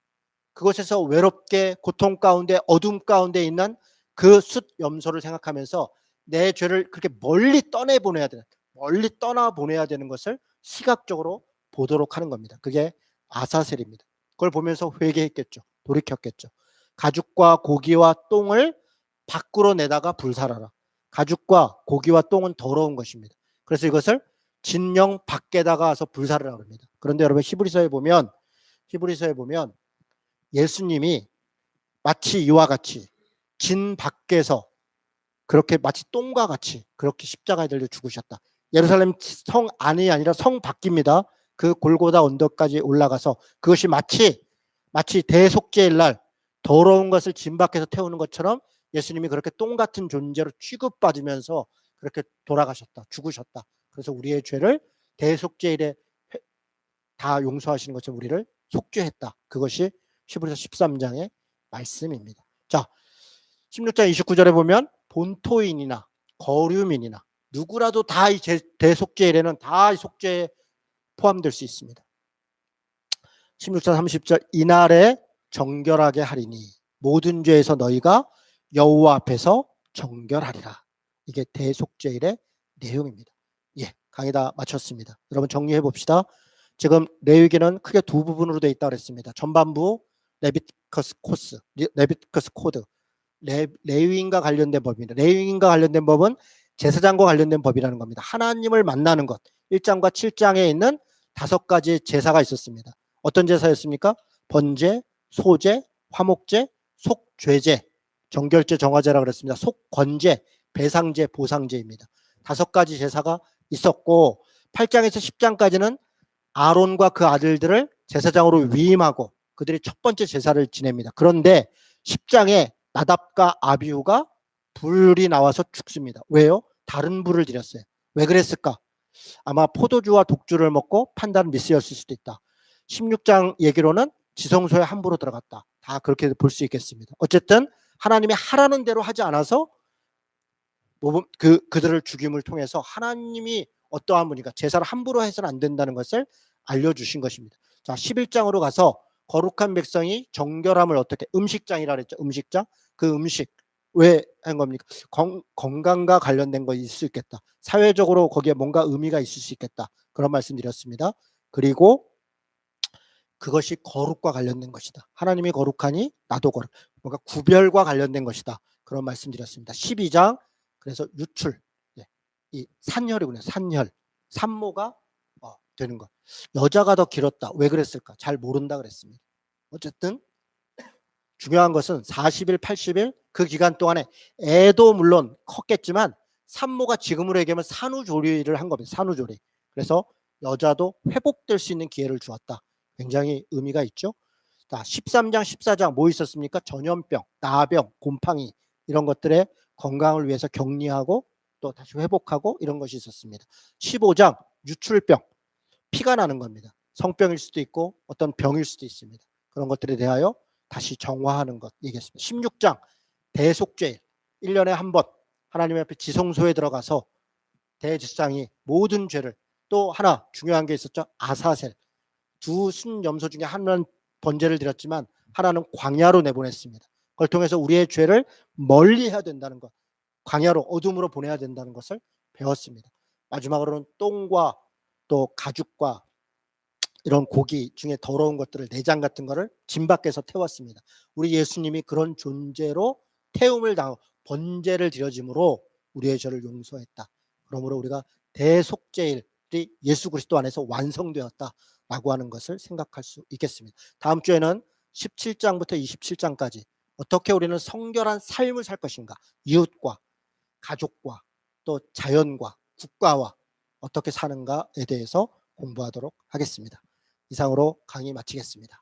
그곳에서 외롭게 고통 가운데 어둠 가운데 있는 그 숫 염소를 생각하면서 내 죄를 그렇게 멀리 떠내보내야 되는, 멀리 떠나보내야 되는 것을 시각적으로 보도록 하는 겁니다. 그게 아사셀입니다. 그걸 보면서 회개했겠죠. 돌이켰겠죠. 가죽과 고기와 똥을 밖으로 내다가 불살하라. 가죽과 고기와 똥은 더러운 것입니다. 그래서 이것을 진영 밖에다가 와서 불살하라 합니다. 그런데 여러분 히브리서에 보면 예수님이 마치 이와 같이 진 밖에서 그렇게 마치 똥과 같이 그렇게 십자가에 달려 죽으셨다. 예루살렘 성 안이 아니라 성 밖입니다. 그 골고다 언덕까지 올라가서 그것이 마치 대속죄일 날 더러운 것을 진 밖에서 태우는 것처럼 예수님이 그렇게 똥 같은 존재로 취급받으면서 그렇게 돌아가셨다. 죽으셨다. 그래서 우리의 죄를 대속죄일에 다 용서하시는 것처럼 우리를 속죄했다. 그것이 히브리서 13장의 말씀입니다. 자, 16장 29절에 보면 본토인이나 거류민이나 누구라도 다 이 대속죄일에는 다 이 속죄에 포함될 수 있습니다. 16장 30절 이날에 정결하게 하리니 모든 죄에서 너희가 여호와 앞에서 정결하리라. 이게 대속죄일의 내용입니다. 예, 강의 다 마쳤습니다. 여러분 정리해 봅시다. 지금 레위기는 크게 두 부분으로 되어 있다고 했습니다. 전반부 레비티커스 코드, 레위인과 관련된 법입니다. 레위인과 관련된 법은 제사장과 관련된 법이라는 겁니다. 하나님을 만나는 것. 1장과 7장에 있는 5가지의 제사가 있었습니다. 어떤 제사였습니까? 번제, 소제, 화목제, 속죄제, 정결제, 정화제라고 그랬습니다. 속건제, 배상제, 보상제입니다. 5가지 제사가 있었고 8장에서 10장까지는 아론과 그 아들들을 제사장으로 위임하고 그들이 첫 번째 제사를 지냅니다. 그런데 10장에 나답과 아비후가 불이 나와서 죽습니다. 왜요? 다른 불을 드렸어요. 왜 그랬을까? 아마 포도주와 독주를 먹고 판단은 미스였을 수도 있다. 16장 얘기로는 지성소에 함부로 들어갔다. 다 그렇게 볼 수 있겠습니다. 어쨌든 하나님이 하라는 대로 하지 않아서 그들을 죽임을 통해서 하나님이 어떠한 분인가 제사를 함부로 해서는 안 된다는 것을 알려주신 것입니다. 자, 11장으로 가서 거룩한 백성이 정결함을 어떻게 음식장이라 그랬죠. 음식장. 그 음식 왜 한 겁니까? 건강과 관련된 것이 있을 수 있겠다. 사회적으로 거기에 뭔가 의미가 있을 수 있겠다. 그런 말씀 드렸습니다. 그리고 그것이 거룩과 관련된 것이다. 하나님이 거룩하니 나도 거룩. 뭔가 구별과 관련된 것이다. 그런 말씀 드렸습니다. 12장 그래서 유출. 이 산혈이군요. 산모가 되는 것. 여자가 더 길었다. 왜 그랬을까? 잘 모른다 그랬습니다. 어쨌든 중요한 것은 40일, 80일 그 기간 동안에 애도 물론 컸겠지만 산모가 지금으로 얘기하면 산후조리를 한 겁니다. 산후조리. 그래서 여자도 회복될 수 있는 기회를 주었다. 굉장히 의미가 있죠. 자, 13장, 14장 뭐 있었습니까? 전염병, 나병, 곰팡이 이런 것들의 건강을 위해서 격리하고 또 다시 회복하고 이런 것이 있었습니다. 15장 유출병, 피가 나는 겁니다. 성병일 수도 있고 어떤 병일 수도 있습니다. 그런 것들에 대하여 다시 정화하는 것 얘기했습니다. 16장 대속죄일 1년에 한 번 하나님 앞에 지성소에 들어가서 대제사장이 모든 죄를 또 하나 중요한 게 있었죠. 아사셀 두 순염소 중에 하나는 번제를 드렸지만 하나는 광야로 내보냈습니다. 그걸 통해서 우리의 죄를 멀리 해야 된다는 것 광야로 어둠으로 보내야 된다는 것을 배웠습니다. 마지막으로는 똥과 또 가죽과 이런 고기 중에 더러운 것들을 내장 같은 거를 진 밖에서 태웠습니다. 우리 예수님이 그런 존재로 태움을 당하고 번제를 드려짐으로 우리의 죄를 용서했다. 그러므로 우리가 대속죄일이 예수 그리스도 안에서 완성되었다라고 하는 것을 생각할 수 있겠습니다. 다음 주에는 17장부터 27장까지 어떻게 우리는 성결한 삶을 살 것인가, 이웃과 가족과 또 자연과 국가와 어떻게 사는가에 대해서 공부하도록 하겠습니다. 이상으로 강의 마치겠습니다.